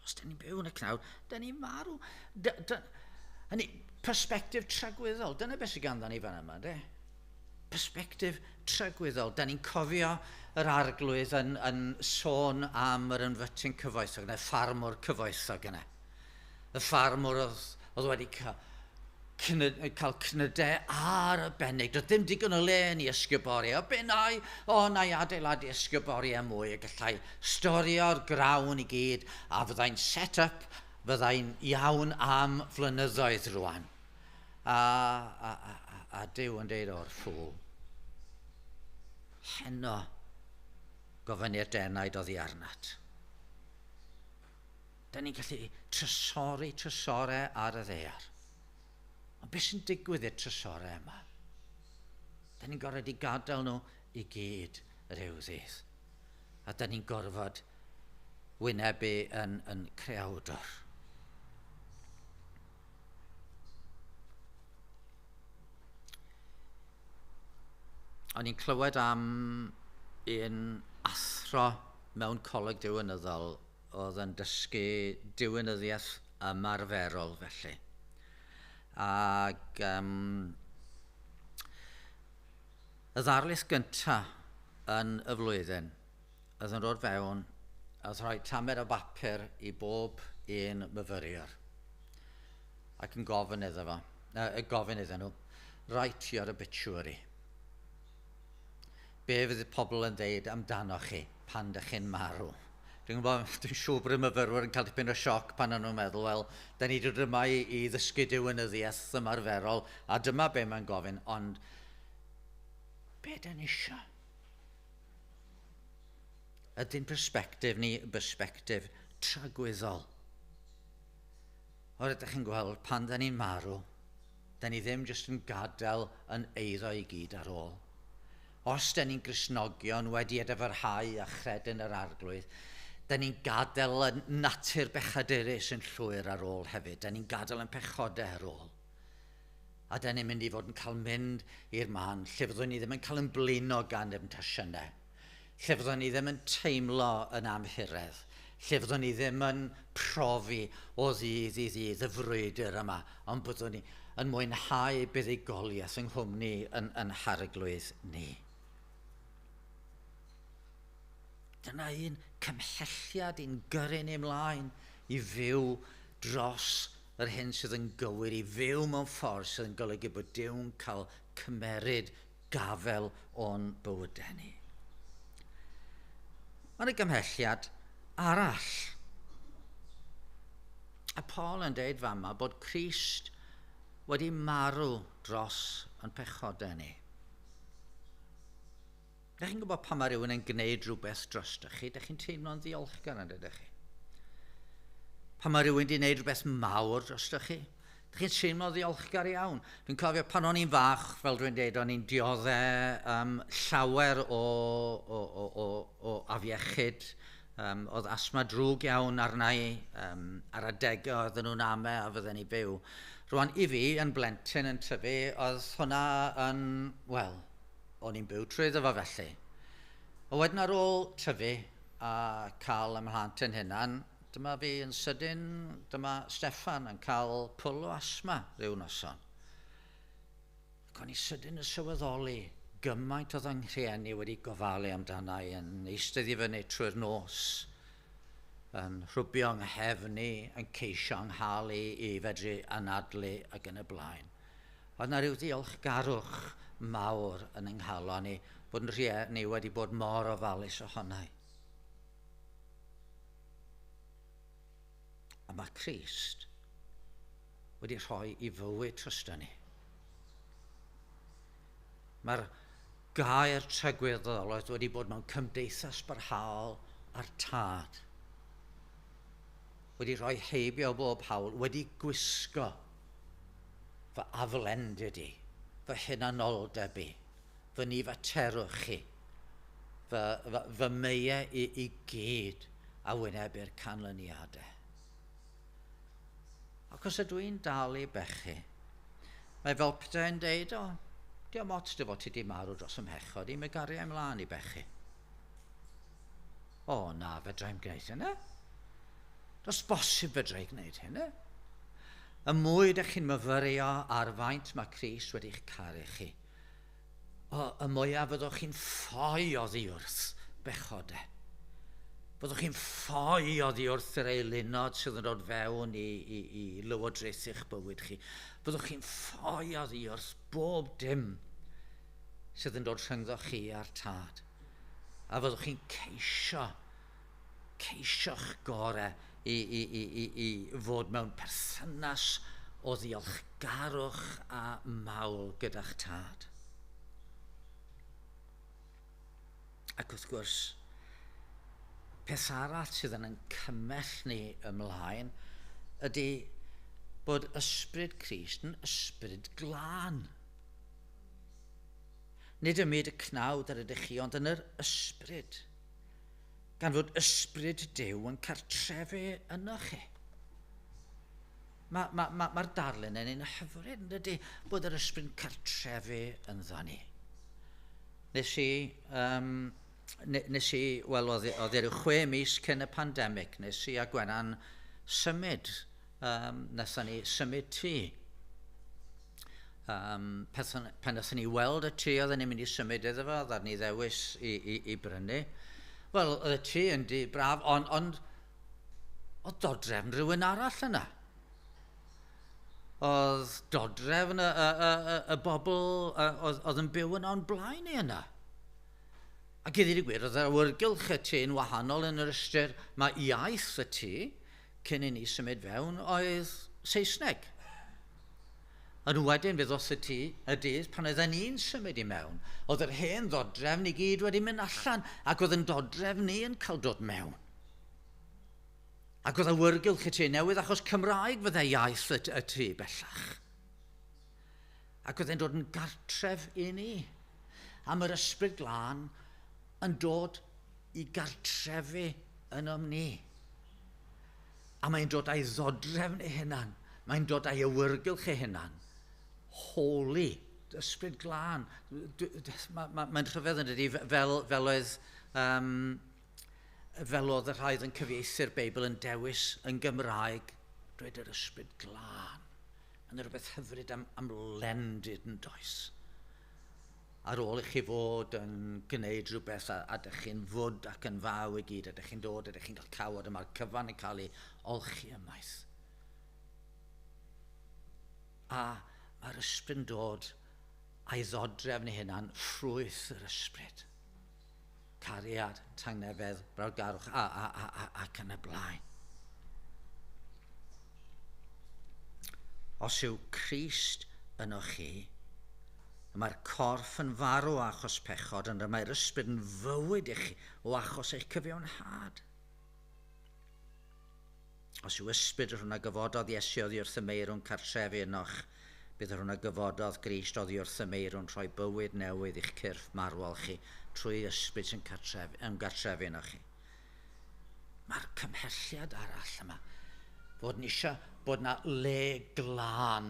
Os dyn ni'n byw yn y cnawd, dyn ni'n marw. Hynny, persbectif tragwyddol, dyna beth sydd ganddo ni fan yma, de? Persbectif tragwyddol. Dyn ni'n cofio yr arglwydd yn sôn am yr ynfytyn cyfoethog yna, ffarmwr cyfoethog yna. Y ffarmwr oedd wedi cael cnydau arbennig. Doedd ddim digon o le ni ysgybori. Na i adeiladu ysgybori am mwy a gallai storio'r grawn i gyd a fyddai'n set up, fyddai'n iawn am flynyddoedd rwan. A Duw yn deud o'r ffwl. Heno gofynu'r denaid oddi arnat. Da ni'n gallu trysorau ar y ddear. Ond beth sy'n digwydd i'r trysorau yma? Da ni'n gorfod i gadael nhw i gyd ryw ddydd. A da ni'n gorfod wynebu yn creawdor. O'n i'n clywed am un athro mewn coleg diwynyddol oedd yn dysgu diwynyddiaeth ymarferol felly. Ac y ddarlith gyntaf yn y flwyddyn oedd yn dod fewn oedd rhoi tamed o bapur i bob un myfyriwr ac yn gofyn iddyn nhw write your obituary. Be fydd y pobl yn dweud amdano chi pan dych chi'n marw? Dwi'n siŵr bod y myfyrwyr yn cael dipyn o sioc pan nhw'n meddwl, wel, da ni dod yma i ddysgu diwynyddiaeth ymarferol, a dyma be mae'n gofyn, ond be da ni isio? Ydy'n persbectif ni persbectif tragwyddol. O'r ydych chi'n gweld, pan da ni'n marw, da ni ddim jyst yn gadael yn eiddo i gyd ar ôl. Os da ni'n Gristnogion wedi edifyrhau a chredyn yr arglwydd, da ni'n gadael yn natur bechadurus yn llwyr ar ôl hefyd. Da ni'n gadael yn pechodau ar ôl. A da ni'n mynd i fod yn cael mynd i'r man lle fyddwn ni ddim yn cael yn blino gan demtasiynau. Lle fyddwn ni ddim yn teimlo yn amhiredd. Lle fyddwn ni ddim yn profi o ddydd i ddydd y frwydr yma, ond byddwn ni yn mwynhau buddugoliaeth yng nghwmni yn harglwydd ni. Dyna un cymhelliad i'n gyrru ni ymlaen i fyw dros yr hyn sydd yn gywir, i fyw mewn ffordd sydd yn golygu bod Duw'n cael cymeryd gafel o'n bywydau ni. Mae'n y gymhelliad arall. A Paul yn deud fama bod Crist wedi marw dros yn pechodau ni. Dych chi'n gwybod pan mae rhywun yn gwneud rhywbeth drostych chi, dych chi'n teimlo'n ddiolchgar yn dydych chi. Pan mae rhywun wedi gwneud rhywbeth mawr drostych chi, dych chi'n teimlo ddiolchgar iawn. Dwi'n cofio pan o'n i'n fach, fel dwi'n dweud, o'n i'n dioddau llawer o afiechyd. Oedd asma drwg iawn arna i, ar adegau oedden nhw'n ame a fydden ni byw. Rwan i fi yn blentyn yn tyfu, oedd hwnna yn, wel, o'n i'n byw trwy iddo fo felly. A wedyn ar ôl tyfu a cael ymhlant yn hynna'n, dyma fi yn sydyn, dyma Steffan yn cael pwl o asma rhyw noson. Ac o'n i sydyn yn sylweddoli gymaint oedd yng nghrhieni wedi gofalu amdana i yn eistedd i fyny trwy'r nos, yn rhwbio yng nghefni, yn ceisio ynghalu i fedru anadlu ac yn y blaen. Oedd yna rhyw ddiolchgarwch mawr yn ynghalon ni bod yn rhieni wedi bod mor ofalus ohonai. A mae Crist wedi rhoi i fywyd troston ni. Mae'r gair trygwyddol wedi bod mewn cymdeithas barhaol a'r tad. Wedi rhoi heibio o bob hawl, wedi gwisgo fy aflendid i, fy hunanoldeb i, fy nifaterwch i, fy meie i gyd a wynebu'r canlyniadau. Ac os ydw i'n dal i bechu, mae fel Peter'n deud, diolch ots dy fod ti di marw dros ymhechod i, mae gariau ymlaen i bechu. Na, fedrai'm gwneud hynna. Does bosib fedra'i gwneud hynna. Y mwy ydych chi'n myfyrio ar faint mae Crist wedi'ch caru chi, y mwyaf fyddwch chi'n ffoi oddi wrth bechodau. Byddwch chi'n ffoi oddi wrth yr eilunod sydd yn dod fewn i lywodraeth i'ch bywyd chi. Byddwch chi'n ffoi oddi wrth bob dim sydd yn dod rhyngddo chi a'r tad. A fyddwch chi'n ceisio'ch gorau i fod mewn perthynas o ddiolchgarwch a mawl gyda'ch tad. Ac wrth gwrs, peth arall sydd yn cymell ni ymlaen ydy bod ysbryd Crist yn ysbryd glân. Nid ymyd y cnawd ar ydych chi, ond yn yr ysbryd. Gan fod ysbryd Duw yn cartrefu yno chi. Mae'r darlun yn un hyfryd ydy bod yr ysbryd yn cartrefu ynddo ni. Nes i, wel, oedd ryw 6 mis cyn y pandemig, nes i a Gwenan symud, nathon ni symud tŷ. Pan nathon ni weld y tŷ oedden ni'n mynd i symud iddo fo, oedden ni ddewis i brynu. Wel, oedd y tŷ yn di braf, ond oedd dodrefn rhywun arall yna. Oedd dodrefn y bobl oedd yn byw yna o'n blaen i yna. Ac i ddweud y gwir, oedd yr awyrgylch y tŷ yn wahanol yn yr ystyr, mae iaith y tŷ cyn i ni symud fewn oedd Saesneg. Ond wedyn fe ddoth y tŷ y dydd pan oedden ni'n symud i mewn. Oedd yr hen ddodrefn i gyd wedi mynd allan ac oedd yn dodrefn ni yn cael dod mewn. Ac oedd awyrgylch y tŷ newydd achos Cymraeg fydde iaith y tŷ bellach. Ac oedd e'n dod yn gartref i ni. A mae'r ysbryd glân yn dod i gartrefu yn ni. A mae'n dod a'i ddodrefn ei hunan. Mae'n dod a'i awyrgylch ei hunan. Holy, ysbryd glân. Mae'n rhyfedd yn dydi fel oedd y rhaid yn cyfieithu'r Beibl yn dewis yn Gymraeg, dweud yr ysbryd glân. Mae'n rhywbeth hyfryd am lendid yn does. Ar ôl i chi fod yn gwneud rhywbeth a dych chi'n fwd ac yn faw i gyd, a dych chi'n dod, a dych chi'n cael cawod, a mae'r cyfan yn cael ei olchi ymaith. A mae'r ysbryd yn dod a'i ddodrefn ei hunan, ffrwyth yr ysbryd. Cariad, tangnefedd, brawdgarwch ac yn y blaen. Os yw Crist yno chi, mae'r corff yn farw achos pechod, ond mae'r ysbryd yn fywyd i chi o achos eich cyfiawnhad. Os yw ysbryd rhwng y gyfododd Iesu oddi wrth y meirwn cartrefi ynoch, bydd rhwng y gyfododd Grist oddi wrth y meirwn troi bywyd newydd i'ch cyrff marwol chi trwy ysbryd sy'n gartrefi ynoch chi. Mae'r cymhelliad arall yma fod ni eisiau bod na le glân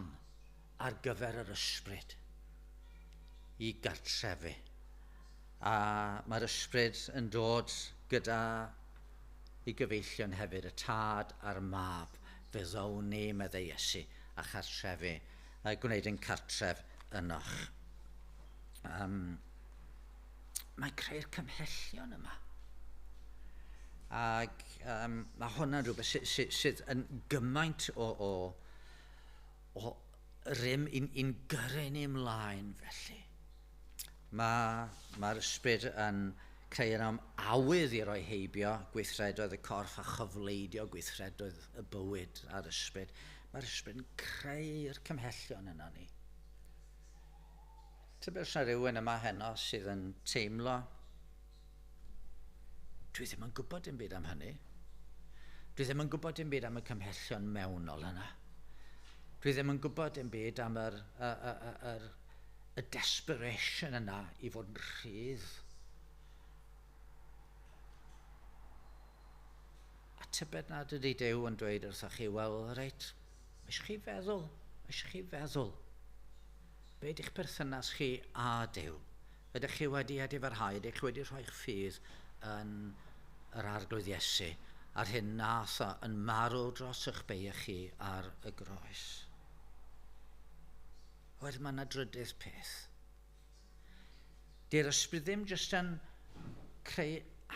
ar gyfer yr ysbryd i gartrefi. A mae'r ysbryd yn dod gyda i gyfeillion hefyd, y tad a'r mab, fe ddown ni, meddai Iesu, a chartrefi, a gwneud yn cartref ynoch. Mae'n creu'r cymhellion yma. Ac mae hwnna'n rhywbeth sydd yn gymaint o rym i'n gyrru ni ymlaen felly. Mae'r ysbryd yn creu yn awydd i roi heibio gweithredoedd y corff a chyfleidio gweithredoedd y bywyd a'r ysbryd. Mae'r ysbryd yn creu'r cymhellion yna ni. Tybed os yna rhywun yma heno sydd yn teimlo, dwi ddim yn gwybod dim byd am hynny. Dwi ddim yn gwybod dim byd am y cymhellion mewnol yna. Dwi ddim yn gwybod dim byd am y desperation yna i fod yn rhydd. A tybed nad ydy Duw yn dweud wrthoch chi, wel, reit, eisiau chi feddwl, be ydych perthynas chi a Duw? Ydych chi wedi edifarhau, ydych chi wedi rhoi'ch ffydd yn yr arglwydd Iesu, a'r hyn nath yn marw dros eich beiach chi ar y groes. Wedyn mae yna drydydd peth. Di'r ysbryd ddim jyst yn creu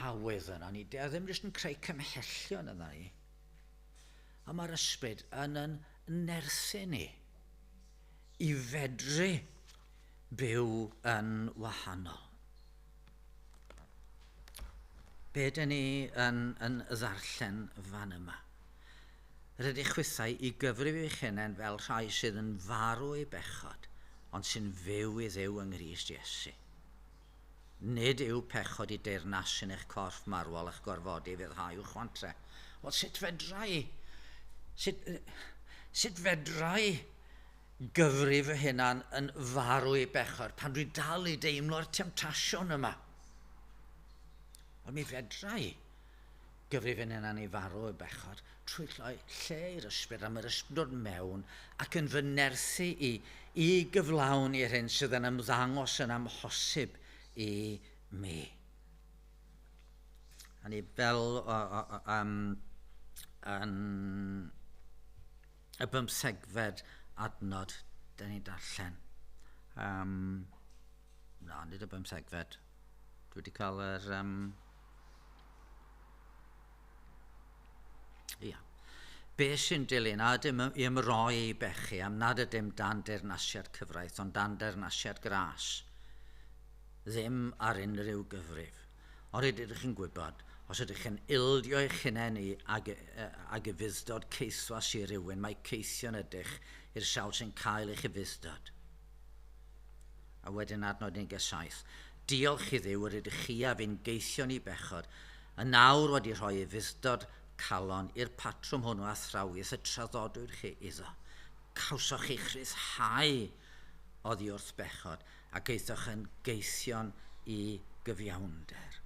awydd yna ni, di ddim jyst yn creu cymhellion yna ni, a mae'r ysbryd yn nerthu ni i fedru byw yn wahanol. Be dyn ni yn ddarllen fan yma? Rydych chwythau i gyfrif eich hunain fel rhai sydd yn farw i bechod, ond sy'n fyw i Dduw yng Nghrist Iesu. Nid yw pechod i deyrnasu yn eich corff marwol eich gorfodi fyddhau i'w chwantre. Wel, sut fedrai gyfrif y hunan yn farw i bechod pan dwi dal i deimlo'r temptasiwn yma? Wel, mi fedrai gyfrif yn hunan i farw i bechod trwy lle i'r ysbryd am yr ysbryd dod mewn ac yn fy nerthu i gyflawn i'r hyn sydd yn ymddangos yn amhosib i mi. A ni fel yn y 15fed adnod dyn ni darllen. Na, nid y 15fed. Dwi wedi cael yr... Ia. Be sy'n dilyn a dim i ymroi i bechu am nad ydym dan deyrnasiad cyfraith ond dan deyrnasiad gras. Ddim ar unrhyw gyfrif. Ond ydych chi'n gwybod, os ydych chi'n ildio eich hunain ag y fuddod ceithwas i rywun, mae ceithion ydych i'r siawl sy'n cael eich fuddod. A wedyn adnod 17. Diolch i Dduw yr ydych chi a fi'n geithion i bechod, a nawr wedi rhoi i fuddod calon i'r patrwm hwnnw a thrawiaeth y traddodwyr chi iddo. Cawsoch eich rhyddhau oddi wrth bechod ac eithwch yn geithion i gyfiawnder.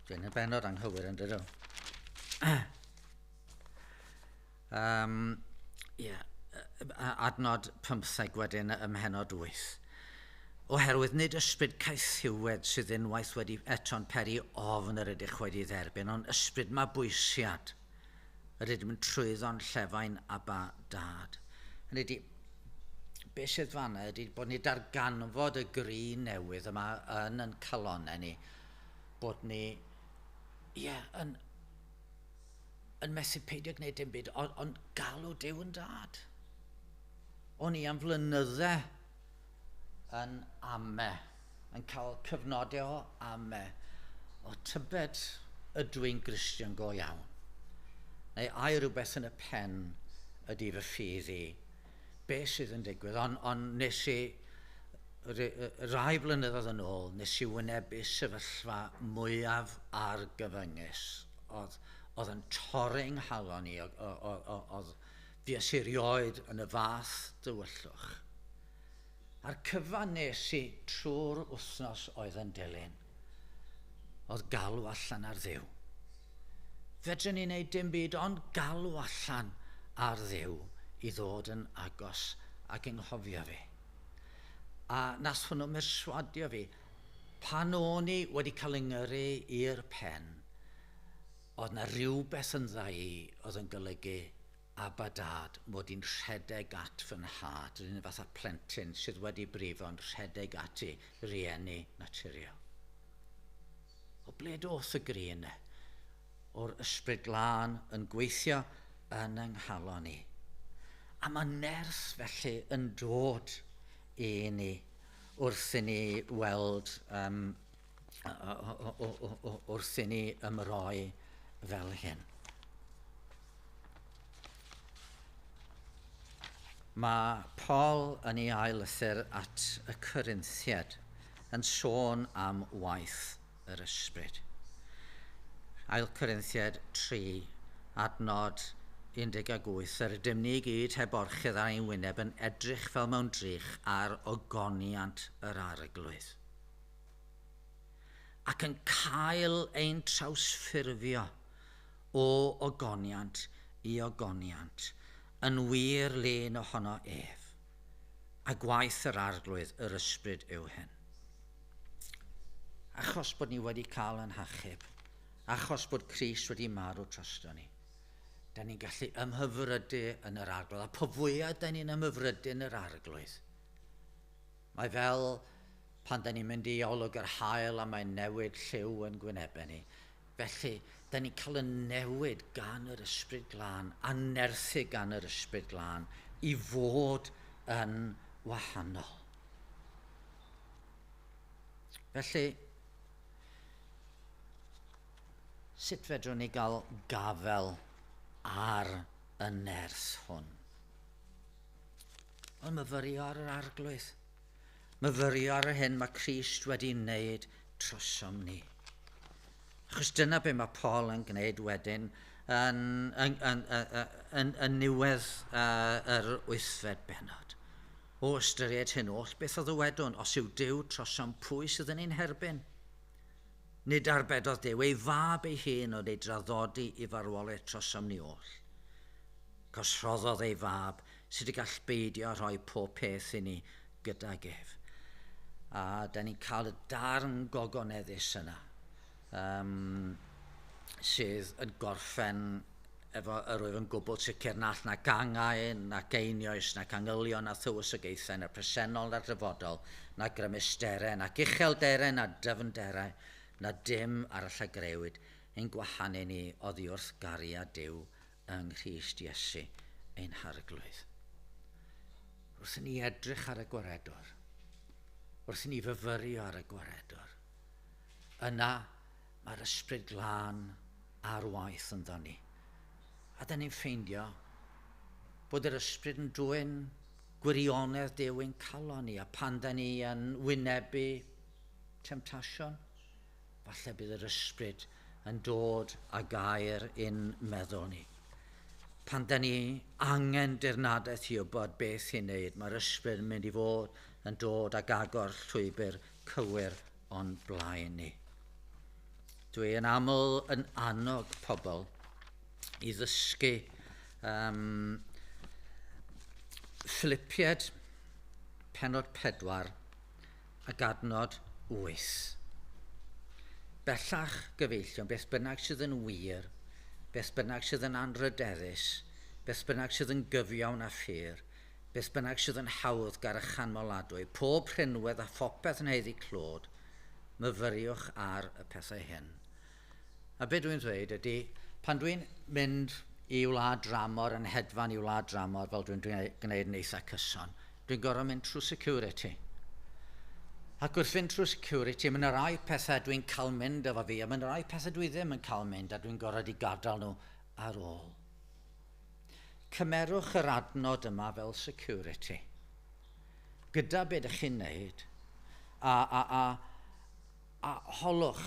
Dwi'n y benod anghywir yn dydw. Adnod 15 wedyn ymhenod 8. Oherwydd nid ysbryd caethiwed sydd unwaith wedi eto'n peri ofn yr ydych wedi dderbyn, ond ysbryd mabwysiad yr ydym yn trwyddo'n llefain a ba dad. Hynny ydi, be sydd fanna ydy bod ni darganfod y gri newydd yma yn calonnau ni, bod ni yn methu peidio gwneud dim byd, ond galw Duw yn dad. O'n i am flynyddau yn ame, yn cael cyfnodau o ame, o tybed ydw i'n Gristion go iawn. Neu ai rhywbeth yn y pen ydy fy ffydd i. Be sydd yn digwydd? Ond nes i, rai blynyddoedd yn ôl, nes i wynebu sefyllfa mwyaf argyfyngus. Oedd yn torri'n nghalon i, oedd fues i erioed yn y fath dywyllwch. A'r cyfan nes i trwy'r wythnos oedd yn dilyn, oedd galw allan ar Dduw. Fedrwn ni wneud dim byd ond galw allan ar Dduw i ddod yn agos ac ynghofio fi. A nath hwnnw merswadio fi, pan o'n i wedi cael yngyrru i'r pen, oedd na rhywbeth yn dda i oedd yn golygu abadad mod i'n rhedeg at fy nhad, yr un fath o plentyn sydd wedi brifo'n rhedeg at i rieni naturiol. O ble doth y grin o'r ysbryd glân yn gweithio yn yng nghalon ni. A mae nerth felly yn dod i ni wrth i ni weld, wrth i ni ymroi fel hyn. Mae Paul yn ei ailythyr at y Corinthiaid yn sôn am waith yr ysbryd. Ail Corinthiaid 3, adnod 18, yr ydym ni gyd heb orchydd ar ein wyneb yn edrych fel mewn drych ar ogoniant yr arglwydd. Ac yn cael ein trawsffurfio o ogoniant i ogoniant, yn wir len ohono ef, a gwaith yr arglwydd yr ysbryd yw hyn. Achos bod ni wedi cael yn hachub, achos bod Crist wedi marw trosto ni, da ni'n gallu ymhyfrydu yn yr arglwydd, a po fwyaf da ni'n ymhyfrydu yn yr arglwydd. Mae fel pan da ni'n mynd i olwg yr hael a mae'n newid lliw yn gwynebau ni. Felly, da ni'n cael y newid gan yr ysbryd glân, a nerthu gan yr ysbryd glân, i fod yn wahanol. Felly, sut fedrwn ni gael gafel ar y nerth hwn? Wel, myfyrio ar yr arglwydd. Myfyrio ar hyn mae Crist wedi wneud trosom ni. Achos dyna be mae Paul yn gwneud wedyn yn niwedd yr 8fed bennod. O ystyried hyn oll, beth oedd y wedwn? Os yw Duw trosom, pwy sydd yn ein herbyn? Nid arbedodd Duw ei fab ei hun oedd ei draddodi i farwolaeth trosom ni oll. Cos rhoddodd ei fab sydd wedi gall beidio a rhoi pob peth i ni gydag ef. A da ni'n cael y darn gogoneddus yna, sydd yn gorffen efo yr wyf yn gwbl sicr na all na gangau, na geinioes, na gangylion, na thywysogaethau, na presennol, na dyfodol, na grymusterau, na uchelderau, na dyfnderau, na dim ar y llagrewyd ein gwahanu ni oddi wrth gariad Duw yng Nghrist Iesu ein harglwydd. Wrth i ni edrych ar y gwaredwr, wrth i ni fyfyrio ar y gwaredwr, yna mae'r ysbryd glân a'r waith yn ddoni. A da ni'n ffeindio bod yr ysbryd yn dwyn gwirionedd Duw ein calon ni, a pan da ni yn wynebu temptasiwn, falle bydd yr ysbryd yn dod a gair i'n meddwl ni. Pan da ni angen dirnadaeth i wybod beth i'n neud, mae'r ysbryd yn mynd i fod yn dod ag agor llwybr cywir o'n blaen ni. Dwi yn aml yn annog pobl i ddysgu Philippiad pennod 4 ac adnod 8. Bellach gyfeillion, beth bynnag sydd yn wir, beth bynnag sydd yn anrydeddus, beth bynnag sydd yn gyfiawn a ffyr, beth bynnag sydd yn hawdd gar y chanmoladwy, pob rhinwedd a phopeth yn heiddi clod, myfyriwch ar y pethau hyn. A be dwi'n dweud ydy, pan dwi'n mynd i wlad dramor, yn hedfan i wlad dramor, fel dwi'n gwneud yn eitha cyson, dwi'n gorfod mynd trwy security. Ac wrth fynd trwy security, mae'n rai pethau dwi'n cael mynd efo fi, a mae'n rai pethau dwi ddim yn cael mynd, a dwi'n gorfod i gadael nhw ar ôl. cymerwch yr adnod yma fel security. Gyda beth ydych chi'n neud, a holwch,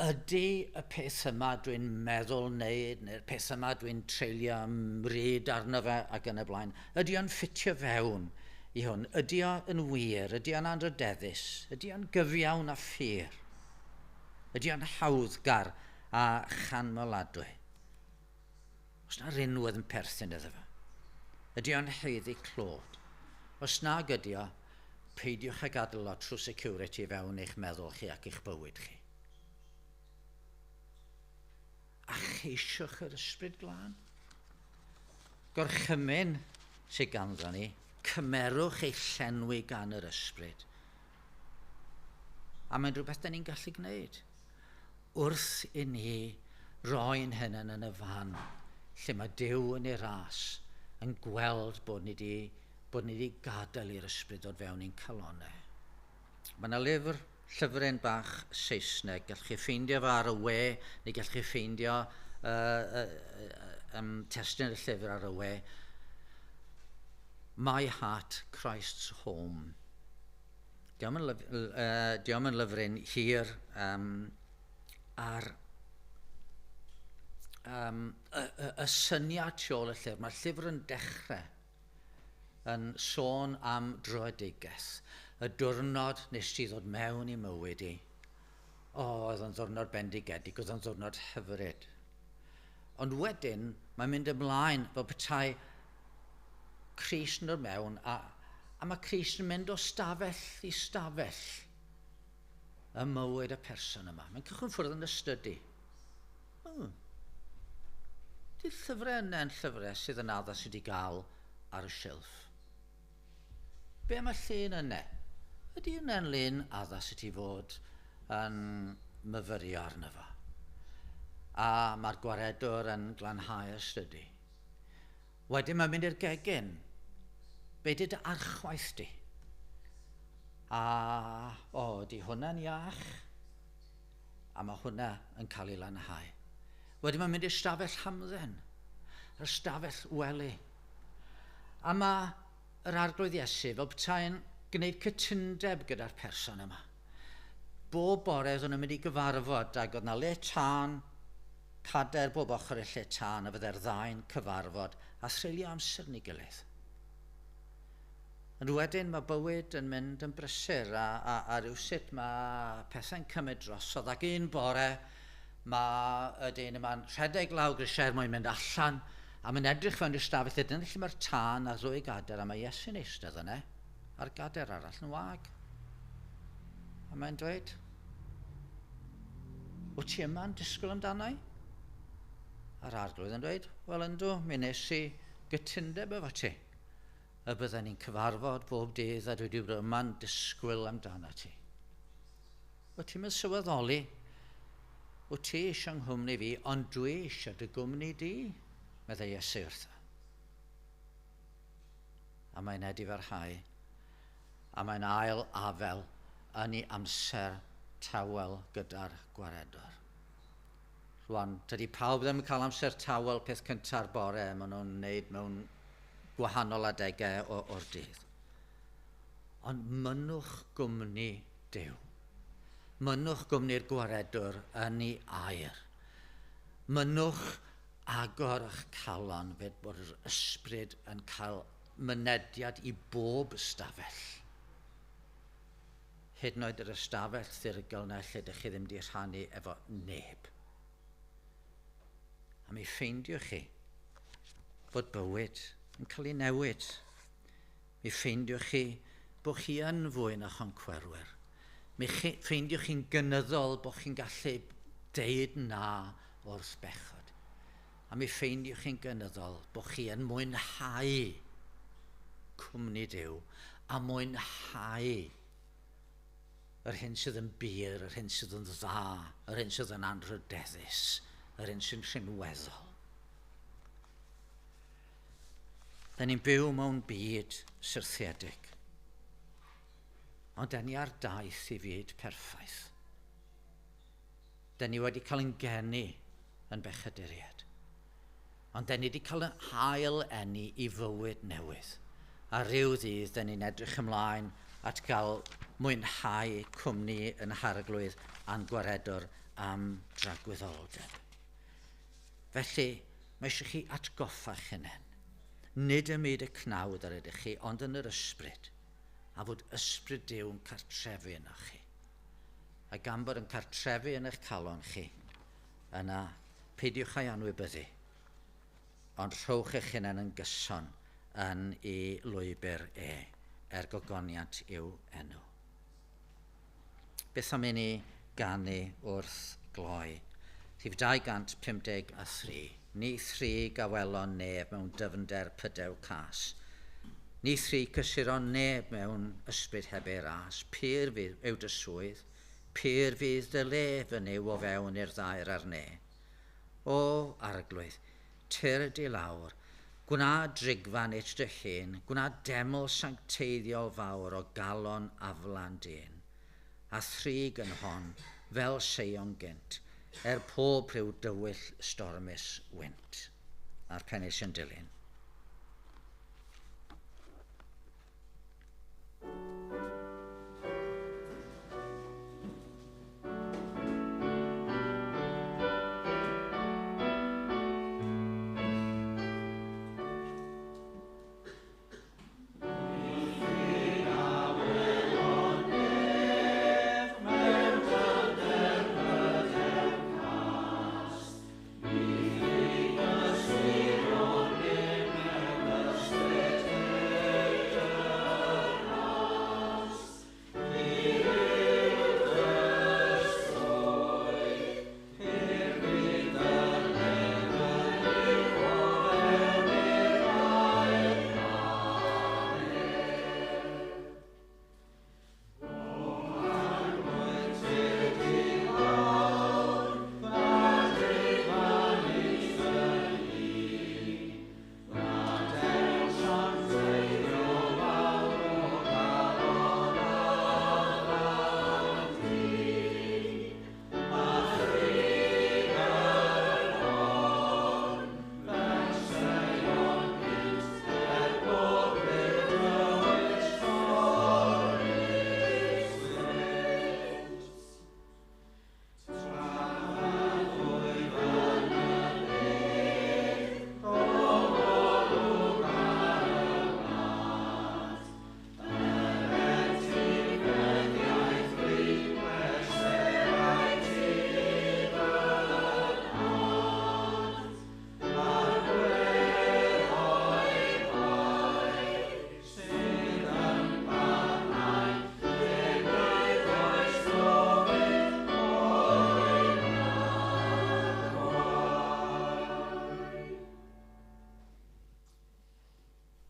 ydy y peth yma dwi'n meddwl wneud, neu'r peth yma dwi'n treulio ymryd arno fe ac yn y blaen, ydy o'n ffitio fewn i hwn, ydy o'n wir, ydy o'n anrydeddus, ydy o'n gyfiawn a ffyr, ydy o'n hawddgar a chanmoladwy. Os na rinwedd yn perthyn iddo fe, ydy o'n heiddi clod. Os na gydi o, peidiwch ag adael o trwy security fewn eich meddwl chi ac eich bywyd chi. A cheisiwch yr ysbryd glân. Gorchymyn sydd ganddo ni, cymerwch eich llenwi gan yr ysbryd. A mae'n rhywbeth da ni'n gallu gwneud. Wrth i ni roi'n hynny yn y fan, lle mae Duw yn ei ras, yn gweld bod ni wedi gadael i'r ysbryd o'r fewn i'n calonnau. Mae yna llyfryn bach Saesneg, gallwch chi ffeindio fo ar y we, neu gallwch chi ffeindio testyn y llyfr ar y we. My Heart, Christ's Home. Diolch yn lyfryn hir ar y syniad tiol y llyfr. Mae'r llyfr yn dechrau yn sôn am droedigeth, y diwrnod nes ti ddod mewn i mywyd i. Oedd yn ddiwrnod bendigedig, oedd yn ddiwrnod hyfryd. Ond wedyn, mae'n mynd ymlaen fel petai Crist yn dod mewn, a mae Crist yn mynd o stafell i stafell y mywyd y person yma. Mae'n cychwyn ffwrdd yn ystudi. Dy'r llyfrau yna'n llyfrau sydd yn addas wedi gael ar y silff. Be mae llun yna? Ydy yna'n lun addas ydy fod yn myfyrio arno fo. A mae'r gwaredwr yn glanhau ystudi. Wedyn mae'n mynd i'r gegin. Be dy archwaith di? Di hwnna'n iach? A mae hwnna yn cael ei lanhau. Wedyn mae'n mynd i'r stafell hamdden. Yr stafell wely. A mae yr arglwydd Iesu fel petai'n gwneud cytundeb gyda'r person yma. Bob bore oedd nhw'n mynd i gyfarfod ac oedd na le tân, cader bob ochr y lle tân a fydde'r ddau'n cyfarfod a threulio amser ni gilydd. Ond wedyn mae bywyd yn mynd yn brysur a rhywsut mae pethau'n cymryd drosodd ac un bore mae y dyn yma'n rhedeg lawr grisiau mwyn mynd allan a mae'n edrych fewn i'r stafell ydyn lle mae'r tân a ddwy gader a mae Iesu'n eistedd yna a'r gader arall yn wag. A mae'n dweud, wyt ti yma'n disgwyl amdano i? A'r arglwydd yn dweud, wel yndw, mi nes i gytundeb efo ti. Y bydden ni'n cyfarfod bob dydd a dwi wedi bod yma'n disgwyl amdano ti. Wyt ti'n mynd sylweddoli, wyt ti eisiau nghwmni fi, ond dwi eisiau dy gwmni di, meddai Iesu wrtho. A mae'n edifarhau, a mae'n ail afel yn ei amser tawel gyda'r gwaredwr. Rwan, dydy pawb ddim yn cael amser tawel peth cynta'r bore, maen nhw'n wneud mewn gwahanol adegau o'r dydd. Ond mynnwch gwmni Duw. Mynnwch gwmni'r gwaredwr yn ei air. Mynnwch agor eich calon fed bod yr ysbryd yn cael mynediad i bob ystafell. Hyd yn oed yr ystafell thurgol na lle ydych chi ddim wedi rhannu efo neb. A mi ffeindiwch chi bod bywyd yn cael ei newid. Mi ffeindiwch chi bod chi yn fwy na choncwerwyr. Mi ffeindiwch chi'n gynyddol bod chi'n gallu deud na wrth bechod. A mi ffeindiwch chi'n gynyddol bod chi yn mwynhau cwmni Duw a mwynhau yr hyn sydd yn byr, yr hyn sydd yn dda, yr hyn sydd yn anrydeddus, yr hyn sy'n rhinweddol. Da ni'n byw mewn byd syrthiedig, ond da ni ar daith i fyd perffaith. Da ni wedi cael ein geni yn bechaduriad. Ond da ni wedi cael yn hael enni I fywyd newydd. A rhyw ddydd, da ni'n edrych ymlaen at gael mwynhau cwmni yn Harglwydd a'n gwaredwr am dragwyddoldeb. Felly, mae eisiau chi atgoffa'ch hunain. Nid ym myd y cnawd ar ydych chi, ond yn yr ysbryd. A fod ysbryd Duw yn cartrefu yna chi. A gan bod yn cartrefu yn eich calon chi, yna peidiwch â'i anwybyddu, ond rhowch eich hunain yn gyson yn ei lwybr gogoniant i'w enw. Beth am i ni ganu wrth gloi? Rhif 253. Ni 3 gawelon neb mewn dyfnder pydew cas. Ni 3 cysuron neb mewn ysbryd heb ei ras. Pyr fydd yw dy swydd, pyr fydd dy lef yn yw o fewn i'r ddair ar ne. O arglwydd, tyr di lawr, gwna drigfan eich dy hun, gwna deml sancteiddiol fawr o galon aflan dyn. A thrig yn hon, fel seion gynt, pob rhyw dywyll stormus wynt. A'r pennill yn dilyn.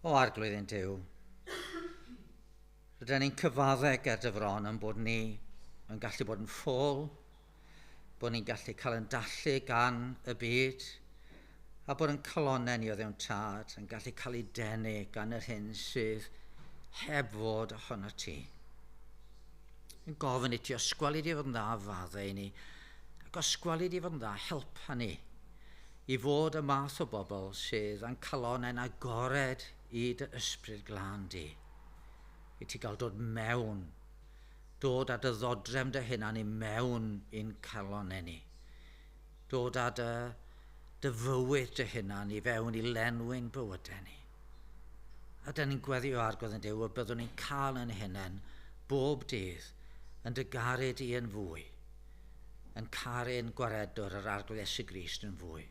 O arglwydd ein Duw, rydyn ni'n cyfaddau ger dy fron am bod ni yn gallu bod yn ffôl, bod ni'n gallu cael yn dallu gan y byd, a bod yn calonau ni o ddewn tad yn gallu cael ei denu gan yr hyn sydd heb fod ohono ti. Yn gofyn i ti osgweli di fod yn dda faddau i ni, ac osgweli di fod yn dda helpa ni i fod y math o bobl sydd yn calonau'n agored i dy ysbryd glân di. I ti gael dod mewn, dod â dy ddodrem dy hunan i mewn i'n calonau ni. Dod â dy fywyd dy hunan i fewn i lenwi'n bywydau ni. A da ni'n gweddio arglwydd yn Duw y byddwn ni'n cael yn hunain bob dydd yn dy garu di yn fwy, yn caru'n gwaredwr yr arglwydd Iesu Grist yn fwy,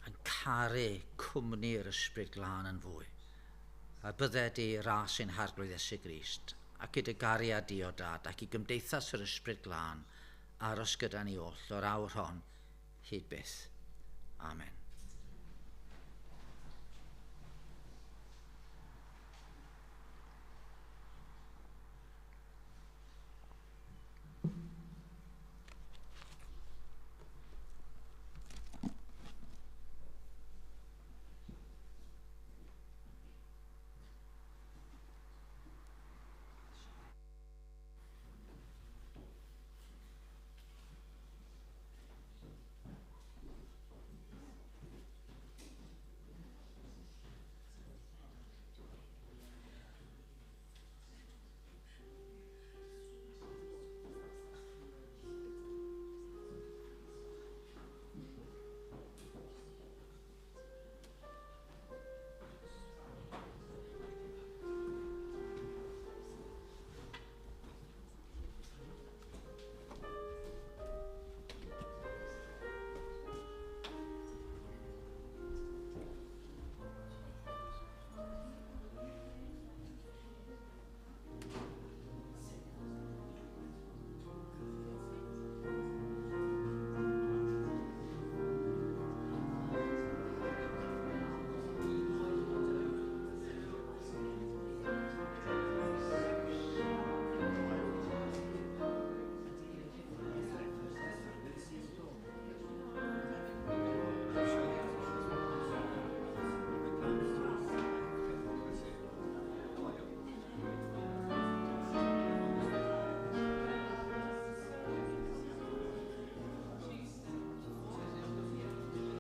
yn caru cwmni'r ysbryd glân yn fwy. A bydde di ras ein harglwydd Iesu Grist, ac i dy gariad di o dad, ac i gymdeithas yr ysbryd glân, aros gyda ni oll o'r awr hon, hyd byth. Amen.